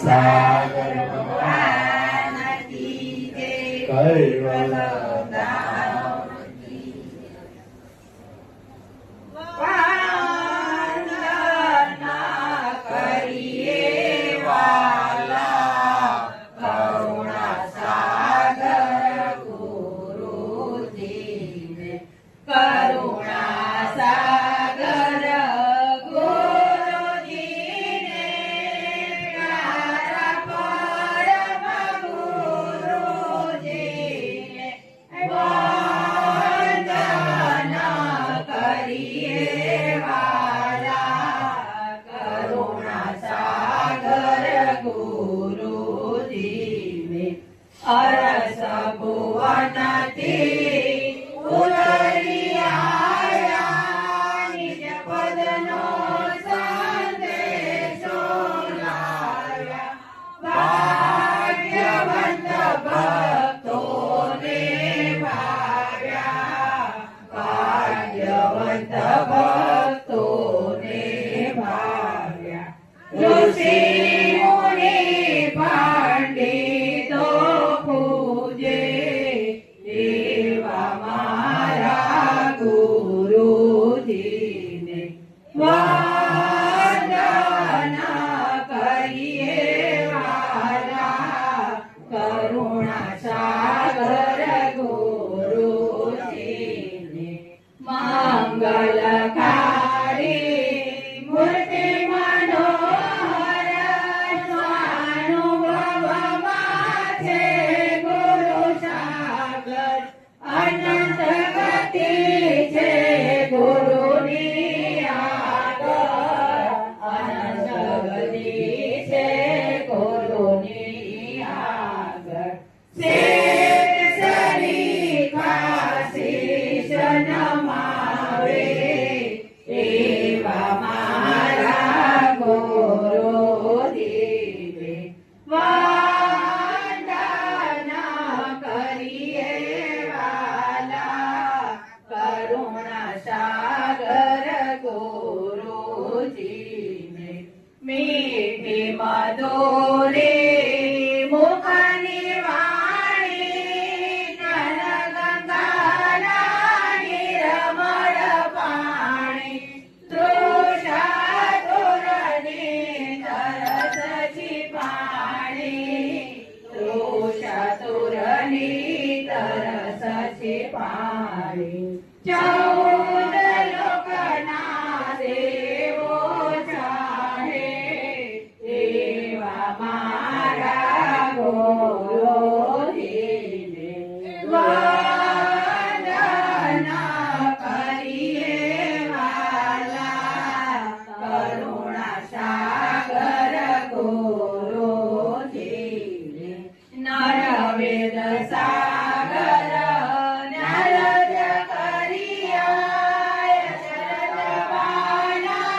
સાગર ભગવાન કી જય. કૈવલ અરસ ભુવનથી ઉતરી આયા, નિજ પદનો સંદેશો લાવ્યા. ભાગ્યવંત ભક્તોને ભાવ્યા, ભાગ્યવંત ભક્તોને ભાવ્યા. ઋષિ મુનિ પંડિતો પૂજે, એવા મારા ગુરુજીને વંદના કરીએ વાલા. કરુણા સાગર ગુરુજીને મંગલકારી મૂર્તિ મનોહર, સ્વાનુભવમાં છે ગુરુ સાગર. અનંત ગતિ છે ગુરુની આગળ, અનંત ગતિ છે ગુરુની આગળ. શેષ સરીખા શીશ નમાવે, એવા મારા ગુરુજીને વંદના કરીએ વાલા. કરુણા સાગર ગુરુજીને મીઠી મધુરી મુખની વાણી, તન ગંગાના નિર્મળ પાણી. તૃષા તુરની તરસ છીપાણી, તૃષા તુરની તરસ છીપાણી. 14 લોકના દેવો ચાહે, એવા મારા ગુરુજીને વંદના કરીએ વાલા. કરુણા સાગર ગુરુજીને નરવેદ સાગર નારદ કરિયા, શરદવાના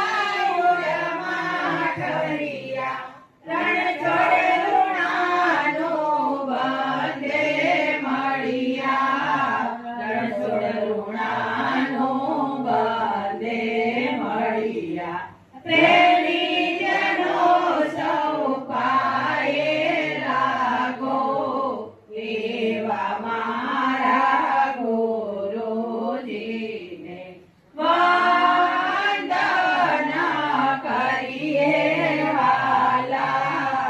યુગમાં ઠરિયા. રણ છોડે ઋણાનો બંધે મળ્યા, રણ છોડે ઋણાનો બંધે મળ્યા. પ્રેમી જનો સૌ પાયે લાગો, એવા મારા ગુરુજીને વંદના કરીએ વાલા.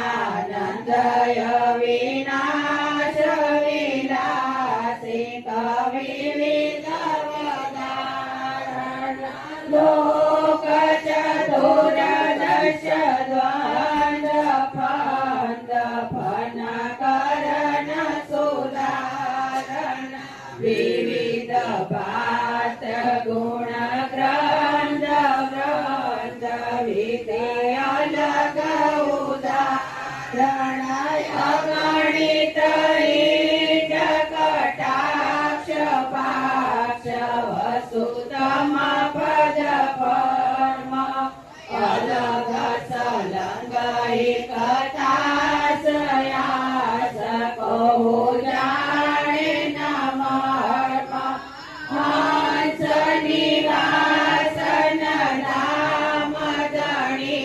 अखिलानन्दय विनाश विलासे कविविधवदारण लोकचतुर्दश द्वन्द्वफन्दफन करण सुधारण विविध पाठ गुण ग्रंथ ग्रंथ विद्यालक उदाहरण अगणित कटाक्ष पाक्ष वसुतम पद परम अलग सलंग कथासयास कहु जाने नमर्म हंस निवासन नाम धनी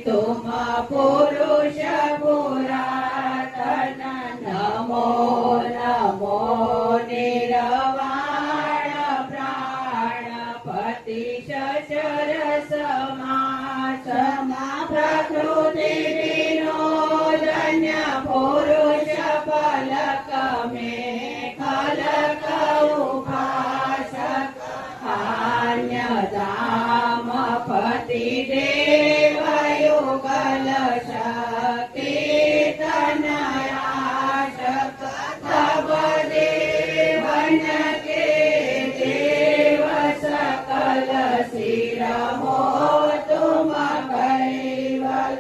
तुम पुरुष पुरातन नमो नमो निर्वाण प्राणपति शशर समा प्रकृति विनोदन्य पुरुष पलक में खलक उपासक अन्यदाम पति देव युगल शक्ति तनयाशक तब देवन के देव सकल सिर हो तुम कैवल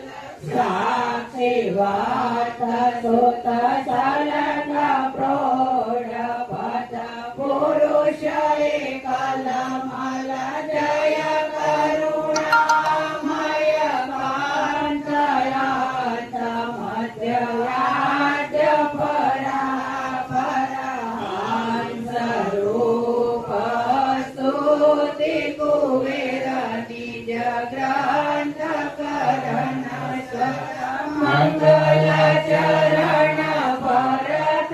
साक्षिवत सुत सलन प्रौढ़ पद पुरुष एकलमल जय करुणामय कांतयात मध्यराज परापरहंस रूप स्तुति कुबेर निज ग्रंथ करण मंगल चरण भरतमायि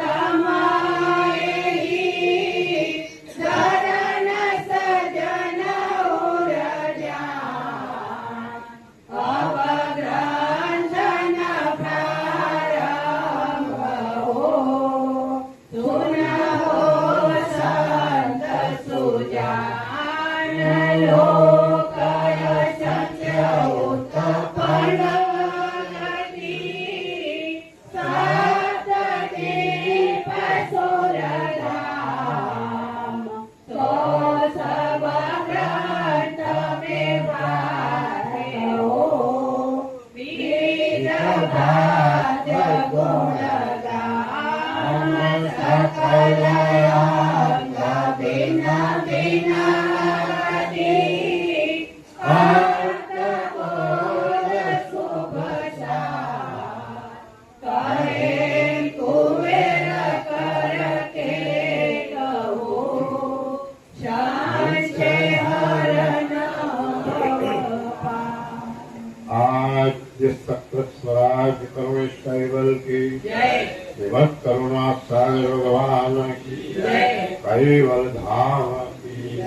शरण सजन उरजान अवग्रंथन प्रारंभ हो सुनहो संत सुजान लोकय सत्य उत्पन्न स्वराज करुणेश कैवल की श्रीमद करुणा सागर भगवान की कैवल धाम की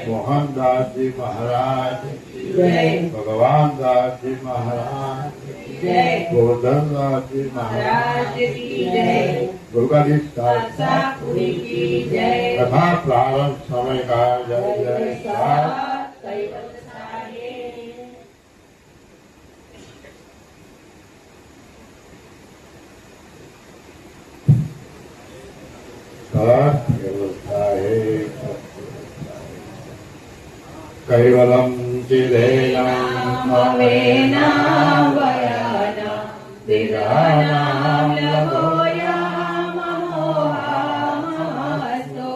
मोहनदास जी महाराज की भगवान दास जी महाराज गोवर्धन दास जी महाराज दुर्गाधीश तथा प्रारंभ समय का जय जय कैवलम चिदेयम् अवेनावयनं दिरानां लभोयाममोहामस्तु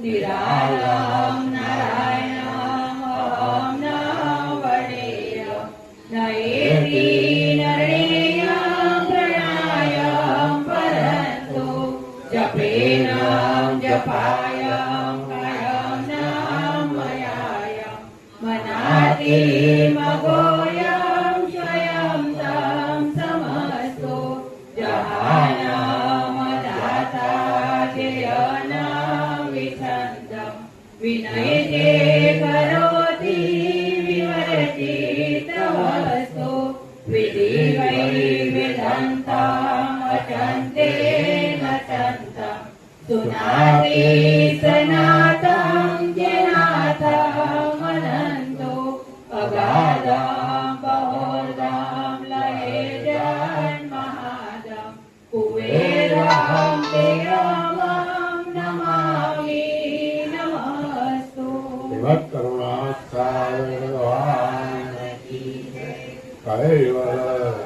निरालं नारायणमहं न वणेयं नयेति नरेयं प्रणायं परन्तु जपेनं जपायं कायं नामयायं मनाति मगोयं स्वयं तं समस्तु जहानमदाता जयनं विछन्दं विनयते करोति विवरति तवस्तु विधि वै अचन्ताम् अचन्ते नचन्तम् सुनाति सनातम् ज्ञानाथम् अनन्तो अगाधम् बहोर्धम् लये जन्महादम् कुबेरम् देवम् नमामि नमस्तु श्रीमत् करुणासागर भगवान कैवल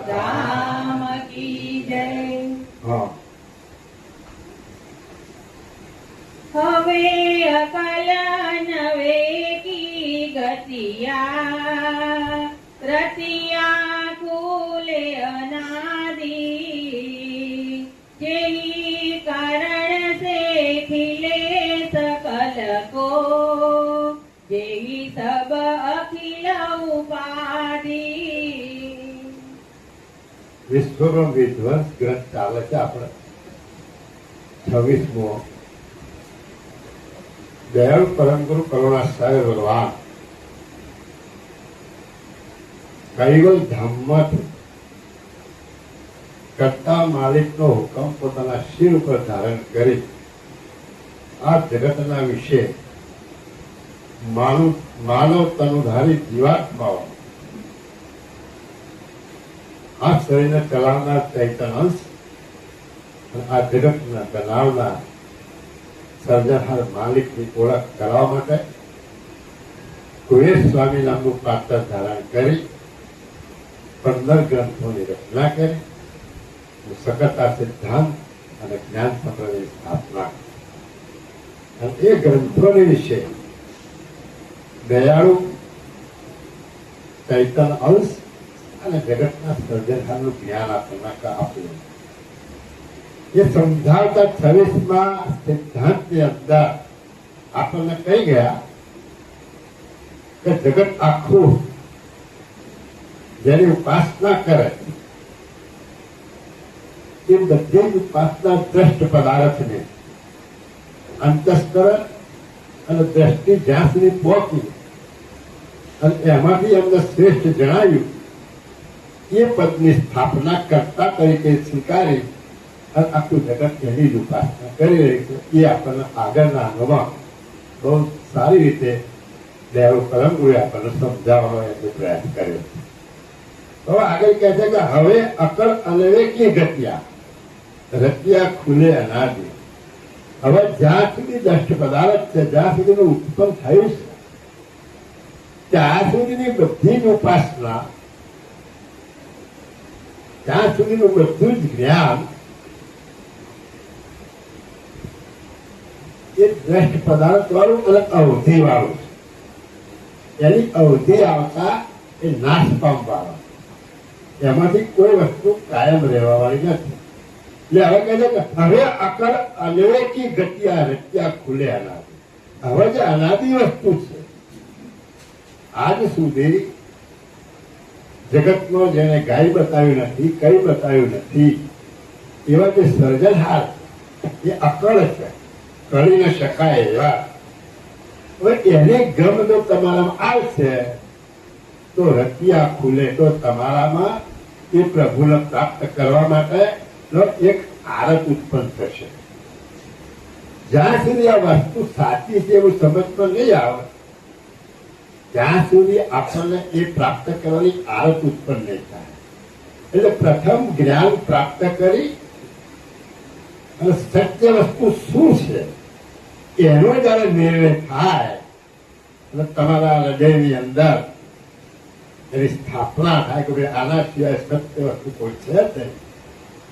राम की जय हाँ हवे अकल नवे की गतिया रतिया खुले अनादि जेहि कारण से खिले सकल को जेहि सब अखिल उपाधि વિશ્વનો વિધ્વંસ ગ્રંથ ચાલે છે આપણે 26મો દયાળુ પરમ ગુરુ કરુણાસાગર ભગવાન કૈવલ ધામમાંથી કરતા માલિકનો હુકમ પોતાના શિર ઉપર ધારણ કરી આ જગતના વિશે માનવ તનુધારી જીવાત્માઓ આ શરીરને ચલાવનાર ચૈતન અંશ અને આ જગતના બનાવનાર સર્જનહાર માલિકની ઓળખ કરવા માટે કુબેર સ્વામી નામનું પાત્ર ધારણ કરી 15 ગ્રંથોની રચના કરી સકતા સિદ્ધાંત અને જ્ઞાન સંપ્રદાયની સ્થાપના અને એ ગ્રંથોની વિશે દયાળુ ચૈતન અંશ અને જગતના સર્જનહારનું જ્ઞાન આપણને આપ્યું. એ સમજાવતા 26મા સિદ્ધાંતની અંદર આપણને કહી ગયા કે જગત આખું જેની ઉપાસના કરે એ બધી જ ઉપાસના દ્રષ્ટ પદાર્થને અંતસ્કરણ અને દ્રષ્ટિ જ્યાં સુધી પહોંચી અને એમાંથી એમને શ્રેષ્ઠ જણાવ્યું એ પદની સ્થાપના કરતા તરીકે સ્વીકારી અને આખું જગત એની જ ઉપાસના કરી રહી છે. એ આપણને આગળના અંગમાં બહુ સારી રીતે દયાળુ પરમ ગુરુએ આપણને સમજાવવાનો એનો પ્રયાસ કર્યો. તો આગળ કહે છે કે હવે અકળ અનવેકી ગત્યા રત્યા ખુલે અનાદિ. હવે જ્યાં સુધી દ્રષ્ટ પદાર્થ છે, જ્યાં સુધીનું ઉત્પન્ન થયું છે, ત્યાં સુધીની બધી જ ઉપાસના, ત્યાં સુધીનું બધું જ જ્ઞાન એ દ્રષ્ટ પદાર્થ વાળું અને અવધિ વાળું છે. એની અવધિ આવતા એ નાશ પામવાળા, એમાંથી કોઈ વસ્તુ કાયમ રહેવા વાળી નથી. એટલે હવે કહે છે કે હવે અકળ અનવેકી ગત્યા રત્યા ખુલે અનાદિ. હવે જે અનાદિ વસ્તુ છે, આજ સુધી જગતનો જેને ગાય બતાવ્યું નથી, કઈ બતાવ્યું નથી, એવા જે સર્જનહાર એ અકળ છે, કરી ન શકાય એવા. હવે એને ગમ જો તમારામાં આવશે તો રતિયા ખુલે, તો તમારામાં એ પ્રભુને પ્રાપ્ત કરવા માટે એક આરત ઉત્પન્ન થશે. જ્યાં સુધી આ વસ્તુ સાચી છે એવું સમજમાં નહીં આવે ત્યાં સુધી આપણને એ પ્રાપ્ત કરવાની આરત ઉત્પન્ન નહીં થાય. એટલે પ્રથમ જ્ઞાન પ્રાપ્ત કરી અને સત્ય વસ્તુ શું છે એનો જયારે નિર્ણય થાય અને તમારા હૃદયની અંદર એની સ્થાપના થાય કે ભાઈ આના સિવાય સત્ય વસ્તુ કોઈ છે નહીં,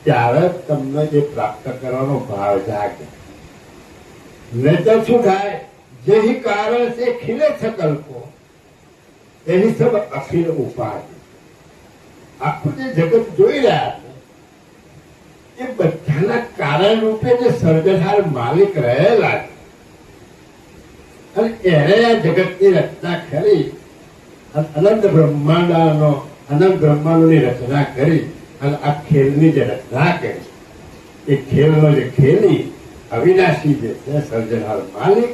ત્યારે તમને એ પ્રાપ્ત કરવાનો ભાવ જાગે. નહીં તો શું થાય? જેહી કારણ છે ખીલે સકલ કો એની સબ અખિલ ઉપાધિ. આખું જે જગત જોઈ રહ્યા છે એ બધાના કારણ રૂપે જે સર્જનહાર માલિક રહેલા છે અને એને આ જગતની રચના કરી અનંત બ્રહ્માંડોની રચના કરી અને આ ખેલની જે રચના કરી એ ખેલનો જે ખેલી અવિનાશી જે છે સર્જનહાર માલિક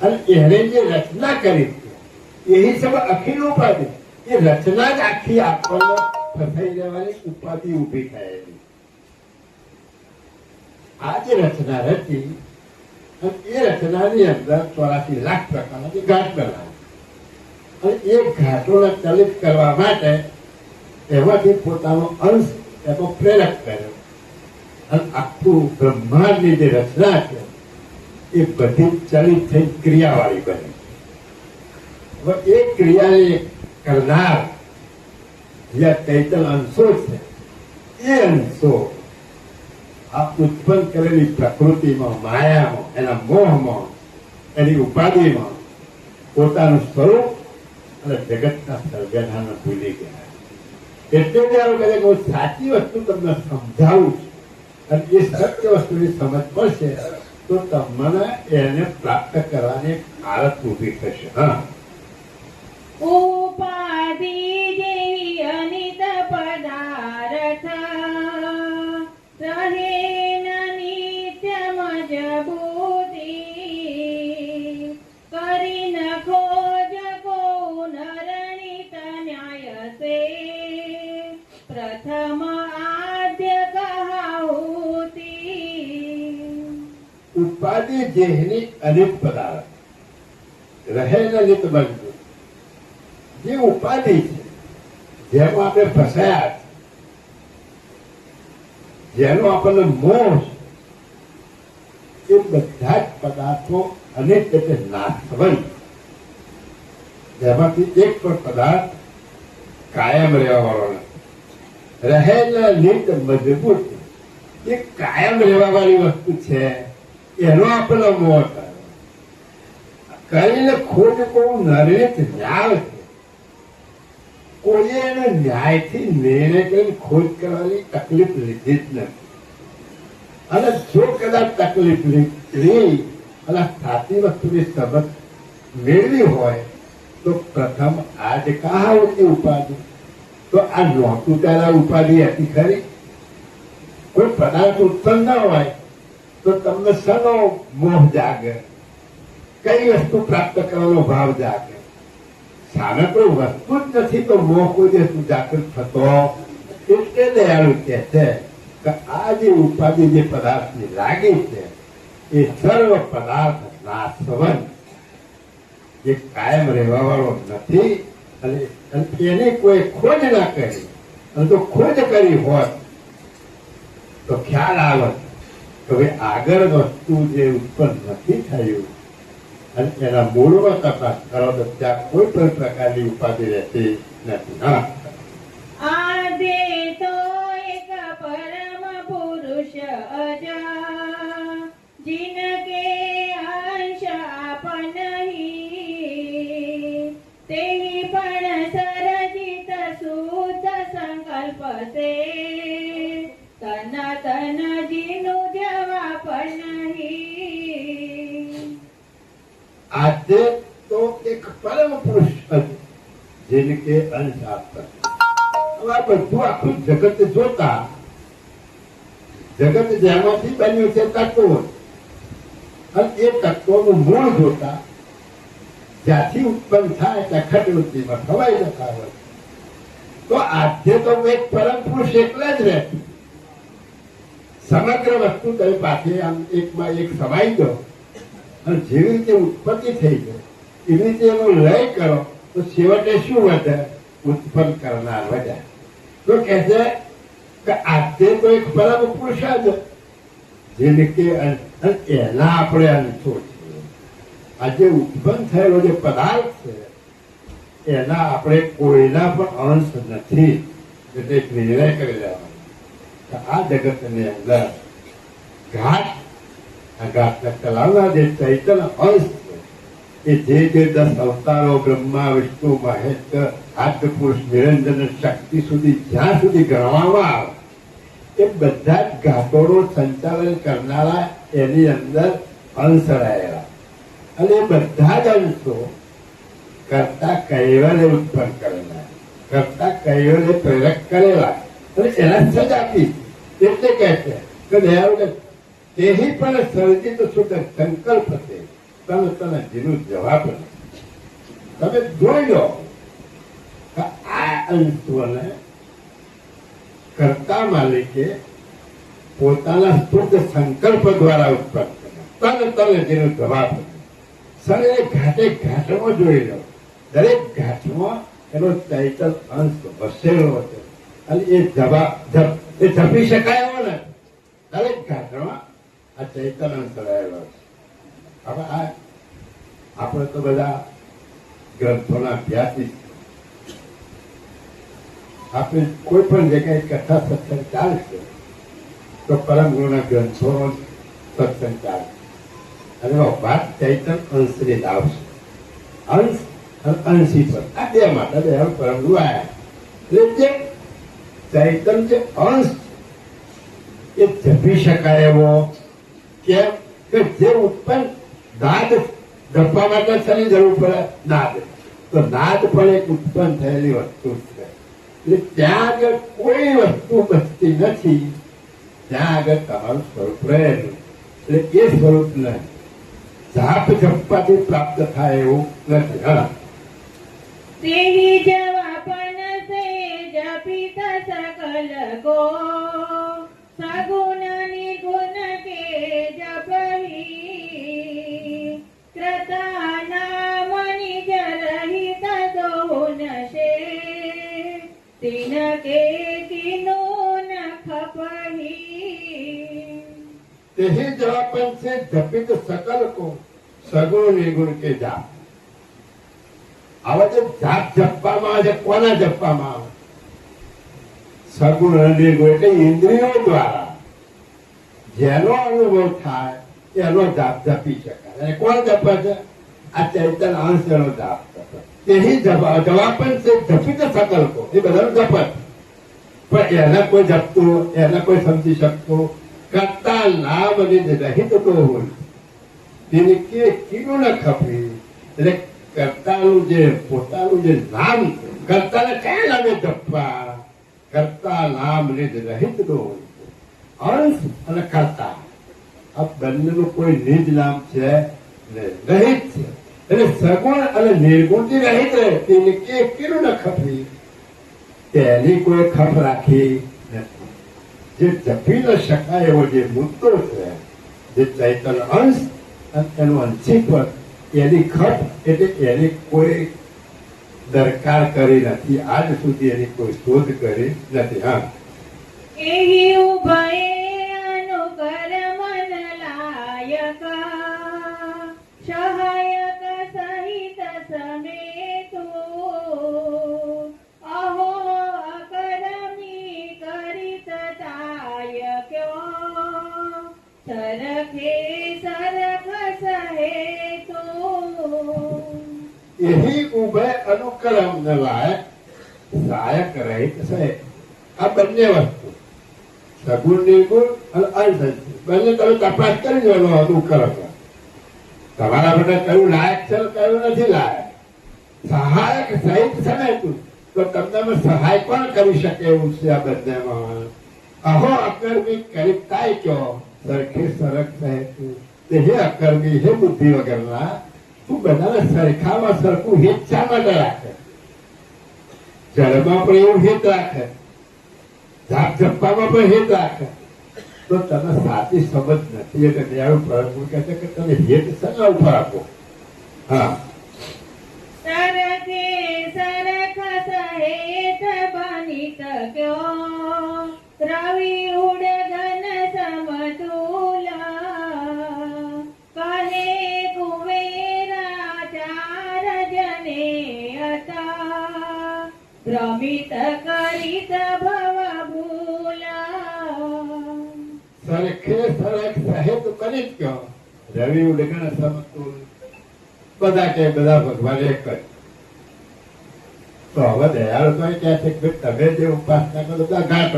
અને એને જે રચના કરી એની સબ અખિલ ઉપાધિ. એ રચના જ આખી આપણને ફસાઈ રહેવાની ઉપાધિ ઊભી થયેલી. આ જે રચના રચી અને એ રચનાની અંદર 84 લાખ પ્રકારના જે ઘાટ બનાવે અને એ ઘાટોને ચલિત કરવા માટે એમાંથી પોતાનો અંશ એનો પ્રેરક કર્યો અને આખું બ્રહ્માંડની જે રચના છે એ બધી ચલિત થઈ ક્રિયાવાળી બની. હવે એ ક્રિયાને કરનાર જે ચૈતન્ય અંશો છે એ અંશો આ ઉત્પન્ન કરેલી પ્રકૃતિમાં, માયામાં, એના મોહમાં, એની ઉપાધિમાં પોતાનું સ્વરૂપ અને જગતના સર્જનાને ભૂલી ગયા. એટલે જયારે કહે કે હું સાચી વસ્તુ તમને સમજાવું છું અને એ સત્ય વસ્તુની સમજ પડશે તો તમને એને પ્રાપ્ત કરવાની એક હાલત ઊભી થશે. હા, ઉપાધિ જેવી અનિત પદાર્થ રહે ન નિત્ય મજબૂતી કરી ન ખોજ કો નરણિત ન્યાય સે પ્રથમ આદ્ય કહાઉતી. ઉપાધિ જેની અનિત પદાર્થ રહે ન નિત મજબૂત. જે ઉપાધિ છે જેમાં આપણે ફસાયા છે, જેનો આપણને મોહ છે, એ બધા જ પદાર્થો અનેક રીતે નાશવંત. જેમાંથી એક પણ પદાર્થ કાયમ રહેવા વાળો નથી. રહેલા નિત મજબૂત એ કાયમ રહેવા વાળી વસ્તુ છે, એનો આપણને મોહ થયો. કરીને ખોટ કોઈ નરેત ન્યાય છે. કોઈએ એને ન્યાયથી નિર્ણય કરીને ખોજ કરવાની તકલીફ લીધી જ નથી. અને જો કદાચ તકલીફ લીધી અને સાચી વસ્તુની સમજ મેળવી હોય તો પ્રથમ આજ કહાવતી ઉપાધિ. તો આ નહોતું ત્યારે ઉપાધિ હતી ખરી? કોઈ પદાર્થ ઉત્પન્ન ન હોય તો તમને શેનો મોહ જાગે? કઈ વસ્તુ પ્રાપ્ત કરવાનો ભાવ જાગે? સામે કોઈ વસ્તુ જ નથી તો મોહ કોઈ દિવસ જાગૃત થતો. એટલે દયાળુ કહે છે કે આ જે ઉપાધિ જે પદાર્થની લાગી છે એ સર્વ પદાર્થ નાશવંત, એ કાયમ રહેવા વાળો નથી. અને એની કોઈ ખોજ ના કરી, અને જો ખોજ કરી હોત તો ખ્યાલ આવત કે ભાઈ આગળ વસ્તુ જે ઉત્પન્ન નથી થયું અને એના મૂળમાં તપાસ કરો તો ત્યાં કોઈ પણ પ્રકારની ઉપાધિ રહેતી નથી. હા, આદે તો એક પરમ પુરુષ અજા जिनके अंश आपन ही तेहि पण सरजित शुद्ध संकल्प से सनातन जिनु जवापन ही. આજે તો એક પરમ પુરુષ જેનકે અંશ આપતા. હવે આ બધું આખું જગત જોતા, જગત જેમાંથી બન્યું છે તત્વો, અને એ તત્વોનું મૂળ જોતા જ્યાંથી ઉત્પન્ન થાય ત્યાં ખટવૃત્તિમાં ખવાઈ જતા હોય તો આજે તો એક પરમ પુરુષ એકલા જ રહે. સમગ્ર વસ્તુ તમે પાછી આમ એકમાં એક સમાઈ દો અને જેવી રીતે ઉત્પત્તિ થઈ જાય એવી રીતે એનો લય કરો તો છેવટે શું વધે? ઉત્પન્ન કરનાર વધે. તો કહે છે કે આજે તો એક પરમ પુરુષ જ જેને કે એના આપણે અંશો છીએ. આજે ઉત્પન્ન થયેલો જે પદાર્થ છે એના આપણે કોઈના પણ અંશ નથી. એટલે એક નિર્ણય કરી લેવાનો કે આ જગતની અંદર ઘાટ, આ ઘાટને ચલાવનાર જે ચૈતન્ય અંશ છે એ જે 10 અવતારો બ્રહ્મા, વિષ્ણુ, મહેશ, આદ્ય પુરુષ, નિરંજન શક્તિ સુધી જ્યાં સુધી ગણવામાં આવે એ બધા જ ઘાટોનું સંચાલન કરનારા એની અંદર અંશ રહેલા. અને એ બધા જ અંશો કરતા કૈવલ્ય ઉત્પન્ન કરેલા, કરતા કૈવલ્ય પ્રેરક કરેલા અને એના સજ આપી. એટલે કહે છે કે દયાળુ કે તેહી પણ સર્જિત શુદ્ધ સંકલ્પ છે તમે તને જેનું જવાબ નથી. તમે જોઈ લો કે આ અંશોને કરતા માલિકે પોતાના શુદ્ધ સંકલ્પ દ્વારા ઉત્પન્ન કર્યા. તને જેનો જવાબ સર એ ઘાટમાં જોઈ લો, દરેક ઘાટમાં એનો ચૈતન અંશ વસેલો હતો અને એ એ જપી શકાય એવો ને દરેક ઘાટમાં આ ચૈતન અંશ રહેલો છે. હવે આપણે તો બધા ગ્રંથોના અભ્યાસી, આપણે કોઈ પણ જગ્યાએ કથા સત્સંગ ચાલશે તો પરમ ગુરુના ગ્રંથોનો સત્સંગ ચાલશે અને વાત ચૈતન અંશની જ આવશે. અંશ અને અંશી પર આ બે માટે બે પરમ ગુરુ આવ્યા. એટલે જે ચૈતન જે અંશ એ જપી શકાય એવો, કેમ કે જે ઉત્પન્ન નાદ જપવા માટે શેની જરૂર પડે? નાદ. તો નાદ પણ એક ઉત્પન્ન થયેલી વસ્તુ છે. એટલે ત્યાં આગળ કોઈ વસ્તુ બચતી નથી, ત્યાં આગળ તમારું સ્વરૂપ રહેલું. એટલે એ સ્વરૂપને જાપ જપવાથી પ્રાપ્ત થાય એવું નથી. હા, તેહી જવાપન સે જપિત સકલ કો સગુણ નિગુણ કે જપહી ક્રતા નામ નિજ રહિત દોન શે તિન કે કિનો ન ખપહી. તેહી જવાપન છે જપિત સકલ કો સગુણ નિગુણ કે જાપ. આવા જે જાપ જપવામાં આવે છે, કોના જપવામાં આવે? સગુણ અને નિર્ગુણ એટલે ઇન્દ્રિયો દ્વારા જેનો અનુભવ થાય એનો જાપ જપી શકાય. અને કોણ જપે છે? આ ચૈતન અંશ એનો જાપ જપે. તેહી જવાપન છે જપિત સકલ કો, એ બધાનું જપત. પણ એને કોઈ જપતું, એને કોઈ સમજી શકતું, કરતા નામ નિજ રહિત તો હોય તેને કે કીનું ન ખપી. એટલે કર્તાનું જે પોતાનું જે નામ છે, કર્તાને કયા નામે જપવા? કર્તા નામ નિજ રહિત તો હોય. અંશ અને કર્તા આ બંનેનું કોઈ નિજ નામ છે ને રહિત છે. એટલે સગુણ અને નિર્ગુણથી રહિત રહે તેને કે કીનું ન ખપી, તેની કોઈ ખપ રાખી નથી. જે જપી ન શકાય એવો જે મુદ્દો છે, જે ચૈતન અંશ અને એનું અંશી પદ, એની ખપ એટલે એની કોઈ દરકાર કરી નથી. આજ સુધી એની કોઈ શોધ કરી નથી. હા, એહી ઉભયે અનુકર મન લાયક સહાયક સહિત સમેતુ અહો અકરમી કરીત તાય ક્યો સરખે સરખ સહેતુ. એહી ઉભય અનુકરમ ન લાયક સહાયક રહિત છે. આ બંને વસ્તુ સગુણ નિર્ગુણ અને અંશ બંને તમે તપાસ કરી જોવાનો અનુકરમ. તમારા બધા કયું લાયક છે કયું નથી લાયક. સહાયક સહિત સમયતું તો તમને સહાય કોણ કરી શકે એવું છે? આ બંનેમાં અહો અકર્મી કરી તાય કયો સરખે સરખ સહેતું. તે હે અકર્મી, હે બુદ્ધિ વગરના, તું બધાને સરખામાં સરખું હિત શા માટે રાખે? જળમાં પણ એવું હિત રાખે, જાપ જપવામાં પણ હિત રાખે. તો તમે સાચી સમજ નથી. એટલે દયાળુ પ્રભુ કહે છે કે તમે હિત શેના ઉપર આપો? હા, સરખે સરખ સહેત બનિત ક્યો રવિ ઉડગન સમતુલા કહે કુવેરા ચાર જને હતા ભ્રમિત કરીત ભવ ભૂલા. સરખે સરખ સહેત બની જ કયો રવિ ઉડગણ સમતુલ. બધા કે બધા ભગવાન એક જ. તો હવે દયાળુ તો કહે છે કે તમે જે ઉપાસના કરો તો ઘાટ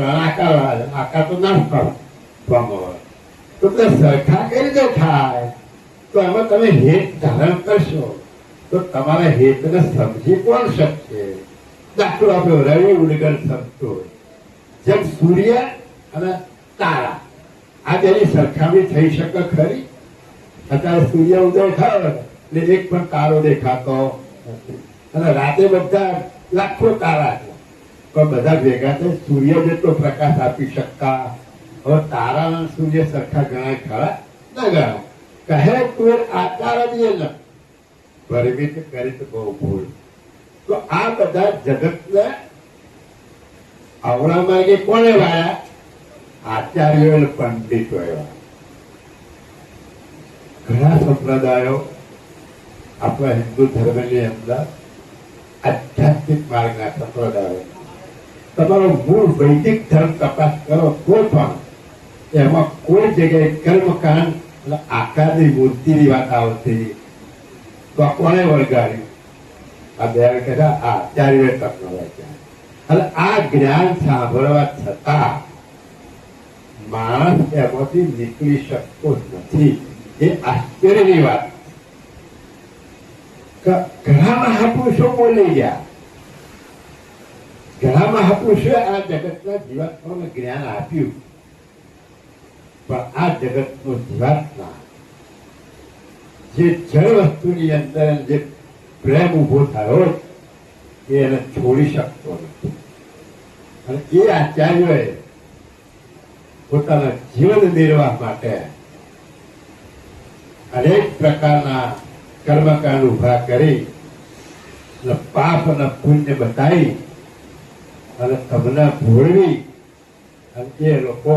આકાર તો ના કરો તો સરખા કઈ રીતે થાય? તો એમાં તમે હેત ધારણ કરશો તો તમારા હેતને સમજી કોણ શકશે? દાખલો આપ્યો રવિ ઉડગણ સમતુલ. જેમ સૂર્ય અને તારા, આ તેની સરખામણી થઈ શકે ખરી? અત્યારે સૂર્ય ઉદય થયો એટલે એક પણ તારો દેખાતો નથી, અને રાતે બધા લાખો તારા છે. પણ બધા ભેગા થઈ સૂર્ય જેટલો પ્રકાશ આપી શકતા. હવે તારા સૂર્ય સરખા ગણાય ખરા? ના ગણાય. કહે કુવેર આચાર જ એ લખ ભરમિત કરી બહુ ભૂલ. તો આ બધા જગતને આવડા માર્ગે કોને વાળ્યા? આચાર્યો અને પંડિતો એવા. ઘણા સંપ્રદાયો આપણા હિન્દુ ધર્મની અંદર આધ્યાત્મિક માર્ગના સંપ્રદાયો, તમારો મૂળ વૈદિક ધર્મ તપાસ કરો તો પણ એમાં કોઈ જગ્યાએ કર્મકાંડ એટલે આકારની મૂર્તિની વાત આવતી. તો કોને વળગાડ્યું? આ બે કહેતા આચાર્ય ટેકનોલોજી. અને આ જ્ઞાન સાંભળવા છતાં માણસ એમાંથી નીકળી શકતો નથી. એ આશ્ચર્યની વાત. ઘણા મહાપુરુષો બોલી ગયા, ઘણા મહાપુરુષોએ આ જગતના જીવાત્માને જ્ઞાન આપ્યું, પણ આ જગતનો જીવાત્મા જે જળ વસ્તુની અંદર જે પ્રેમ ઉભો થયો એ એને છોડી શકતો નથી. અને એ આચાર્યોએ પોતાના જીવન નિર્વાહ માટે અનેક પ્રકારના કર્મકાંડ ઉભા કરી પાપ અને પુણ્ય બતાવી અને તમને ભોળવી અને એ લોકો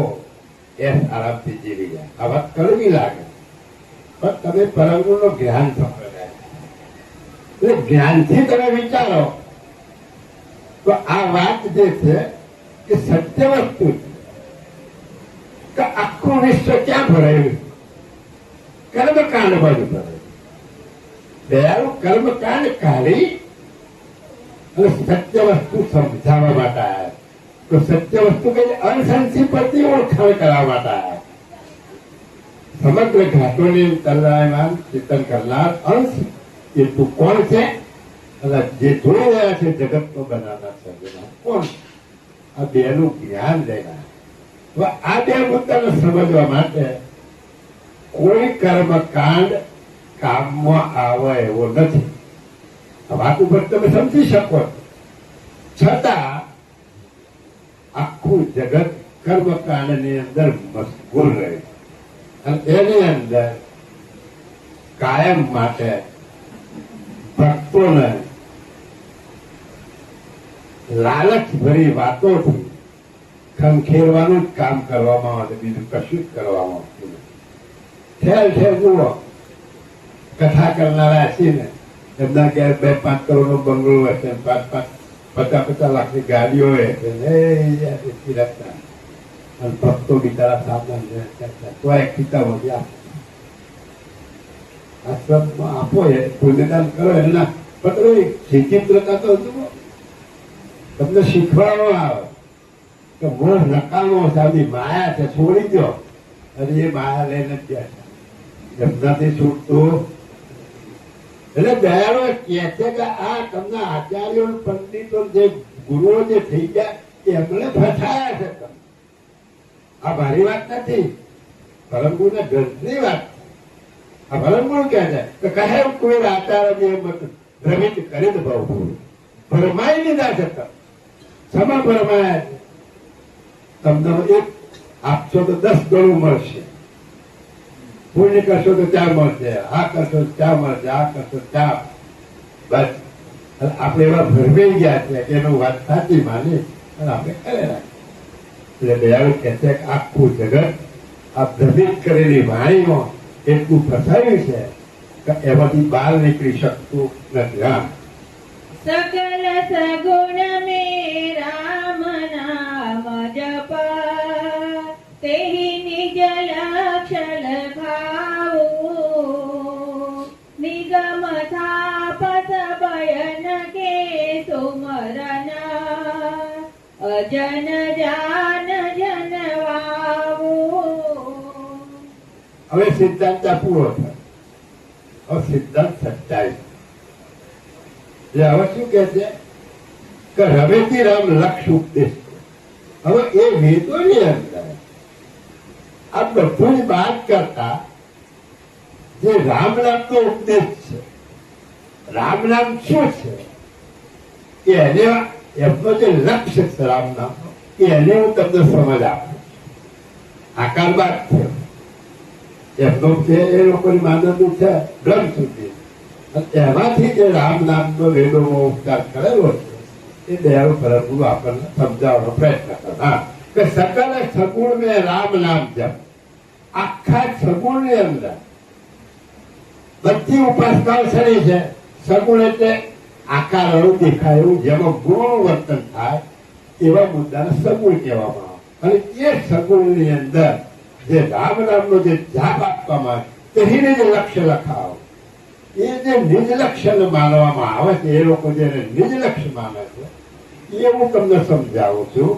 આરામથી જીવી ગયા. આ વાત કડવી લાગે, પણ તમે પરમગુણનું જ્ઞાન સંપ્રદાય એટલે જ્ઞાનથી તમે વિચારો તો આ વાત જે છે કે સત્ય વસ્તુ છે કે આખું વિશ્વ ક્યાં ભરાયું? કર્મકાંડ બાજુ ભરાયું. દયાળુ કર્મકાંડ કાઢી અને સત્ય વસ્તુ સમજાવવા માટે આવ્યા. તો સત્ય વસ્તુ કઈ અનસંસિપતિ ઓળખાણ કરવા માટે આવ્યા. સમગ્ર ઘાટોની તલવારમાં ચિંતન કરનાર અંશ એ તું કોણ છે અને જે જોઈ રહ્યા છે જગતનો બનાવનાર સર્જનાર કોણ? આ બેનું જ્ઞાન લેનાર. તો આ બે મુદ્દાને સમજવા માટે કોઈ કર્મકાંડ કામમાં આવે એવો નથી. આ વાત ઉપર તમે સમજી શકો, છતાં આખું જગત કર્મકાંડની અંદર મશગુલ રહે અને એની અંદર કાયમ માટે ભક્તોને લાલચ ભરી વાતોથી ખંખેરવાનું જ કામ કરવામાં આવે, બીજું કશું જ કરવામાં આવતું નથી. ઠેર ઠેર જુઓ કથા કરનારા હશે ને એમના ઘેર 2-5 કરોડનો બંગલો હશે, 50-50 લાખની ગાડીઓ હશે, અને ભક્તો બિચારા સાવધાન તો એક પિતા વધી આશ્રમમાં આપો એ પુણ્યદાન કરો એના પત્રો વિચિત્રતા તો જુઓ. તમને શીખવાડવામાં આવે કે મોહ નકામો સાદી માયા છે, છોડી દો. અને એ માયા લઈને જ ગયા છે, એમનાથી છૂટતું. એટલે દયાળો કહે છે કે આ તમને આચાર્યો પંડિતો જે ગુરુઓ જે થઈ ગયા એમને ફસાયા છે. તમે આ મારી વાત નથી, પરમગુરુના ગ્રંથની વાત. આ પરમગુરુ કહે છે કે કહે કોઈ આચાર્ય ભ્રમિત કરી દે બહુ ભરમાઈ લીધા છે. સમા ભરમાયા છે. તમને એક આપશો તો 10 ગણું મળશે. પુણ્ય કરશો તો 4 મળશે, આ કરશો તો 4 મળશે, આ કરશો 4. બસ આપણે એવા ભરમાઈ ગયા છે કે એનું વાત સાચી માની અને આપણે કરે રાખીએ. એટલે દયાળુ કહે છે કે આખું જગત આ ભ્રમિત કરેલી વાણીમાં એટલું ફસાયું છે કે એમાંથી બહાર નીકળી શકતું નથી. હા, સકલ સગુણ મે રામ નામ જપા તેહી નિજ લક્ષ લખાવું નિગમ થાપસ બયન કે સુમરન અજન જાન જનવાવું. હવે સિદ્ધાંત પૂરો થાય. હવે સિદ્ધાંત સચ્ચાઈ. જે હવે શું કે છે કે રમેથી રામ લક્ષ ઉપદેશ. હવે એ વેદોની અંદર આ બધું વાત કરતા જે રામ નામનો ઉપદેશ છે, રામ નામ શું છે એને એમનો જે લક્ષ્ય છે રામ નામનો એને હું તમને સમજ આપું. આકાર બાદ છે એમનો છે એ લોકોની માનવનું છે બ્રહ્મ સુધી. એમાંથી જે રામ નામનો વેદોમાં ઉપચાર કરેલો છે એ દયાળુ પ્રભુ આપણને સમજાવવાનો પ્રયત્ન કરે. હા, કે સકલ સગુણ મેં રામ નામ જપ. આખા સગુણ ની અંદર બધી ઉપાસનાઓ સરી છે. સગુણ એટલે આકાર અણુ દેખાય એવું, જેમાં ગુણ વર્તન થાય એવા મુદ્દાને સગુણ કહેવામાં આવે. અને એ સગુણ ની અંદર જે રામ નામનો જે જાપ આપવામાં આવે તેને જે લક્ષ્ય લખાવો, એ જે નિજ લક્ષ્ય માનવામાં આવે છે, એ લોકો જેને નિજ લક્ષ્ય માને છે એ હું તમને સમજાવું છું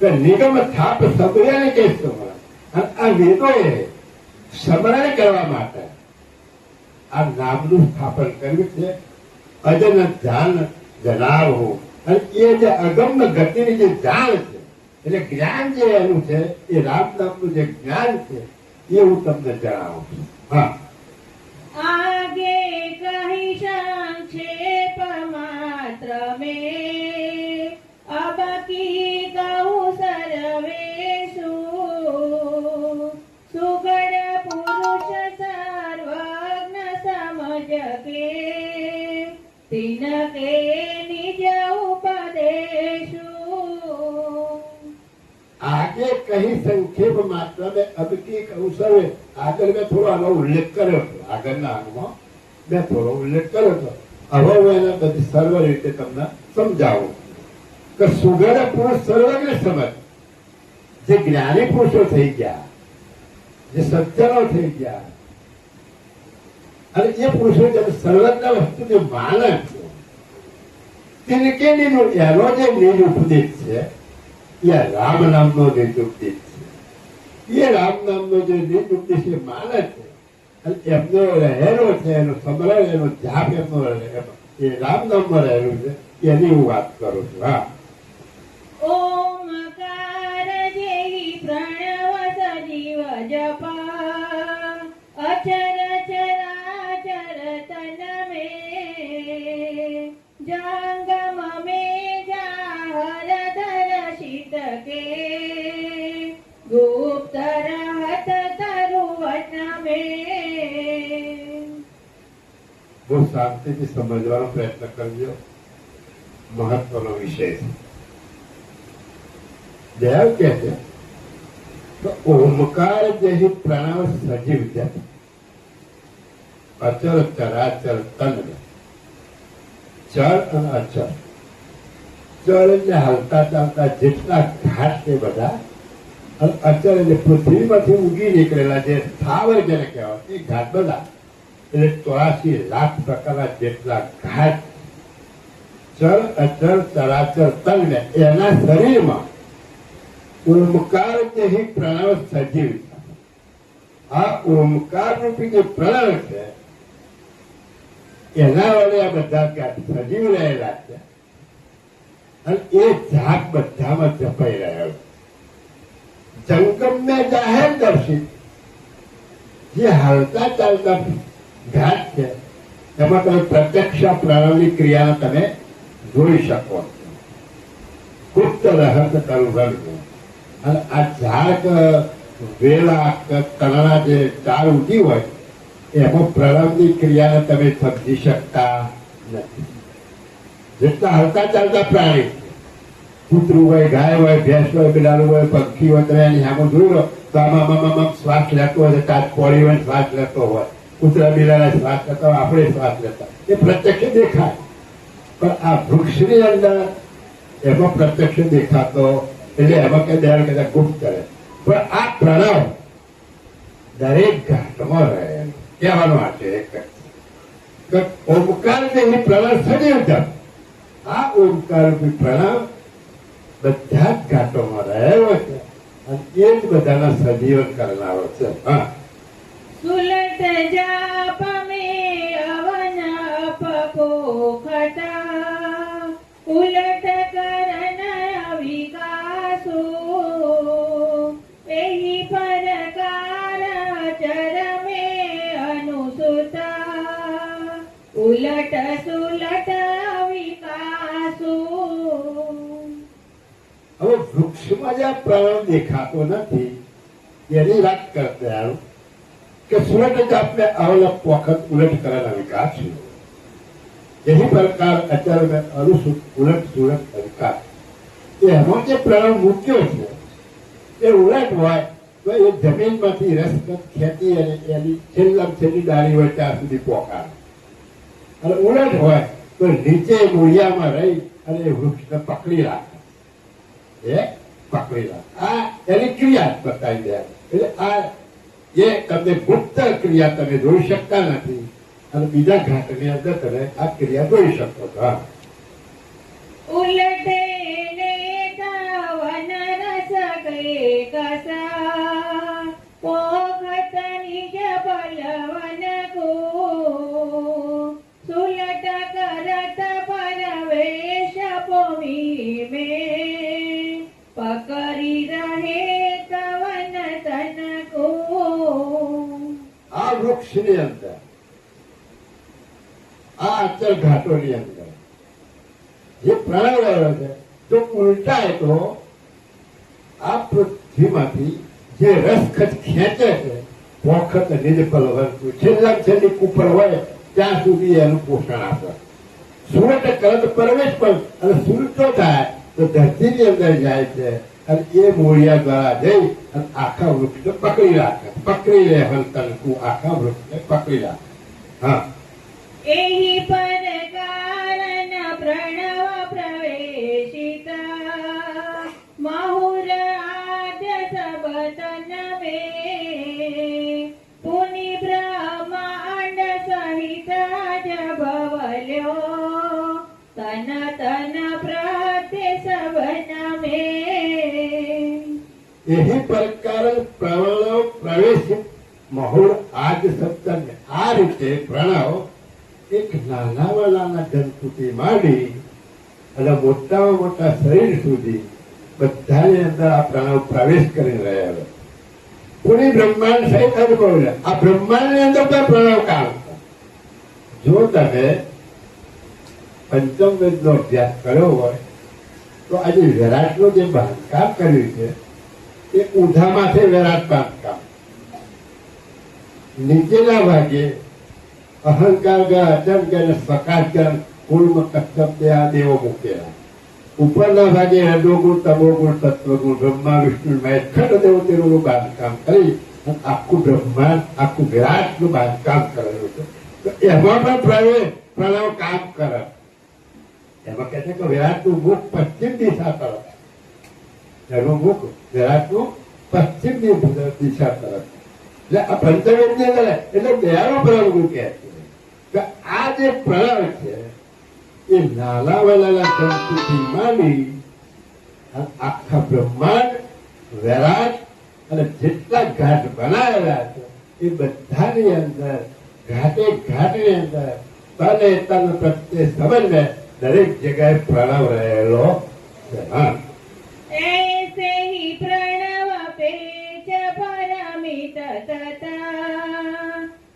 કે નિગમ થાપ સબરેને કે સમરણ. અને આ વેદોએ સમરણ કરવા માટે આ નામનું સ્થાપન કર્યું છે. અજન ધ્યાન જણાવો. અને એ જે અગમ્ય ગતિની જે જાણ છે એટલે જ્ઞાન જે એનું છે એ રામ નામનું જે જ્ઞાન છે એ હું તમને જણાવું છું. હા, आगे कहीं संक्षेप मात्र में अब की कहूँ सर्वेषु सुगण पुरुष सर्वज्ञ समझ के तिनके निज उपदेशु. आगे कहीं संक्षेप मात्रा में अब की कहूँ सर्वे. આગળ મેં થોડો આનો ઉલ્લેખ કર્યો હતો. આગળના અંગમાં મેં થોડો ઉલ્લેખ કર્યો હતો. હવે હું એને બધી સર્વ રીતે તમને સમજાવું કે સુગણ પુરુષ સર્વજ્ઞ સમજ. જે જ્ઞાની પુરુષો થઈ ગયા, જે સજ્જનો થઈ ગયા, અને એ પુરુષો જેને સર્વજ્ઞ વસ્તુ જે માને છે તેને કે એનો જે નિજ ઉપદેશ છે એ રામ નામનો નિજ ઉપદેશ છે. એ રામ નામનો જે નિજ ઉપદેશ એ માને છે અને એમનો રહેલો છે, એનો સમરણ, એનો જાપ એમનો એ રામ નામમાં રહેલું છે, એની હું વાત કરું છું. હા, ओमकार जेहि प्रणव सजीव जपा अचर चराचर तन में जंगम में जाहर दर्शित के गुप्त रहत तरुवन में. બહુ શાંતિથી સમજવાનો પ્રયત્ન કરજો. મહત્વનો વિષય છે. દયાળ કહે છે તો ઓમકાર જેહી પ્રણવ સજીવ જપ અચર ચરાચર તન. ચર અને અચર. ચર એટલે હાલતા ચાલતા જેટલા ઘાટ છે બધા, અને અચર એટલે પૃથ્વીમાંથી ઉગી નીકળેલા જે સ્થાવર જેને કહેવાય એ ઘાટ બધા. એટલે 84 લાખ પ્રકારના જેટલા ઘાટ. ચર અચર ચરાચર તન એના શરીરમાં ઓમકાર જેહી પ્રણવ સજીવ. આ ઓમકાર રૂપી જે પ્રણવ છે એના વડે આ બધા સજીવ રહેલા છે અને એ જાપ બધામાં જપાઈ રહ્યો. જંગમ ને જાહેર દર્શિત જે હાલતા ચાલતા ઘાટ છે એમાં તમે પ્રત્યક્ષ પ્રણવની ક્રિયાને તમે જોઈ શકો. ગુપ્ત રહસ્ય તરુગણ. અને આ ઝાડ વેલા તણા જે ચાર ઉગી હોય એમાં પ્રણવની ક્રિયાને તમે સમજી શકતા નથી. જેટલા હલતા ચાલતા પ્રાણી, કૂતરું હોય, ગાય હોય, ભેંસ હોય, બિલાડું હોય, પક્ષી હોય, તમે એની સામે જોઈ લો તો આમાં શ્વાસ લેતો હોય, કાચ પોળી હોય શ્વાસ લેતો હોય, કૂતરા બિલાડા શ્વાસ લેતા હોય, આપણે શ્વાસ લેતા, એ પ્રત્યક્ષ દેખાય. પણ આ વૃક્ષની અંદર એમાં પ્રત્યક્ષ દેખાતો એટલે એમાં કે દયાળ કદાચ ગુપ્ત કરે. પણ આ પ્રણવ દરેક ઘાટમાં રહે કહેવાનો આ છે. એક ઓમકાર જેવી પ્રણવ સજીવ જપ. આ ઓમકાર પ્રણવ બધા જ ઘાટોમાં રહેલો છે અને એ જ બધાના સજીવન કરનારો છે. હા, सुलट जाप में अवन अपपोखता उलट करन अविकासो एहि परकार चर में अनुसुता उलट सुलट अविकासो. એમાં જે આ પ્રણવ દેખાતો નથી એની વાત કરતા આવ્યું કે સુરત જ આપણે અવલપ વખત ઉલટ કરેલા વિકાસ છે यही प्रकार अचर में अनुसूत उलट सुलट अधिकार એમાં જે પ્રણવ મૂક્યો છે એ ઉલટ હોય તો એ જમીનમાંથી રસકત ખેતી અને એની છેલ્લી ડાળી હોય ત્યાં સુધી પહોંચાડે અને ઉલટ હોય તો નીચે મૂળિયામાં રહી અને એ વૃક્ષને પકડી રાખે આ એની ક્રિયા જ બતાવી દે એટલે આ એ તમને ગુપ્ત ક્રિયા તમે જોઈ શકતા નથી અને બીજા ઘાટની અંદર તમે આ ક્રિયા જોઈ શકો છો ઉલટે ને ધાવન રસ ગયે કસા પોખત નિજ બલવન કો સુલટ કરત પરવેશ ભૂમિ में પકડી રહે કવન તન કો આ વૃક્ષની અંદર આ અચલ ઘાટોની અંદર જે પ્રણવ રહ્યો છે જો ઉલટાય તો આ પૃથ્વીમાંથી જે રસખત ખેંચે છે વખત નિજ પલવન છેલ્લી કુપર હોય ત્યાં સુધી એનું પોષણ આપે સુરત કરત પરવેશ પણ અને સુરતો થાય તો ધરતીની અંદર જાય છે અને એ મૂળિયા દ્વારા જઈ અને આખા વૃક્ષને પકડી રાખે પકડી લે હંતનકુ આખા વૃક્ષને પકડી રાખે હા એહી પર કારણ પ્રણવ પ્રવેશિતા મહુર આદ્ય સબતન મે પુનિ બ્રહ્માંડ સહિત જ ભવલ્યો તન તન પ્રત્ય સબન મે यही प्रकार प्रणव प्रवेशित महुर आज सप्तम आ रीते प्रणव एक नाना જંતુથી માંડી અને મોટામાં મોટા શરીર સુધી બધાની અંદર આ પ્રણવ પ્રવેશ કરી રહ્યા છે પૂરી બ્રહ્માંડ સહિત અનુભવ આ બ્રહ્માંડની અંદર પણ પ્રણવ કામ જો તમે પંચમ વેદનો અભ્યાસ કર્યો હોય તો આજે વિરાટનું જે બાંધકામ કર્યું છે એ ઊંધામાંથી વિરાટ બાંધકામ નીચેના ભાગે અહંકાર અચંક અને સ્વકાર્ય કુલમ કશ્યપ આ દેવો મૂકેલા ઉપરના ભાગે રજોગુણ તમોગુણ તત્વગુણ બ્રહ્મા વિષ્ણુ મહેશ ખંડ દેવતેનું બાંધકામ કરી આખું બ્રહ્માંડ આખું વિરાટનું બાંધકામ કરેલું છે તો એમાં પણ પ્રણવ કામ કરે એમાં કહે છે કે વિરાટનું મુખ પશ્ચિમ દિશા તરફ એનું મુખ વિરાટનું પશ્ચિમ દિશા તરફ એટલે આ પંચવેદની અંદર એટલે બેનો પ્રણવ કહે છે આ જે પ્રણવ છે એ નાના વાલા જંતુથી માંડી આખા બ્રહ્માંડ વિરાટ અને જેટલા ઘાટ બનાવેલા છે એ બધાની અંદર ઘાટની અંદર તને તન પ્રત્યે સમન્વય દરેક જગ્યાએ પ્રણવ રહેલો છે હા ऐसे ही प्रणव पेच परमित तथा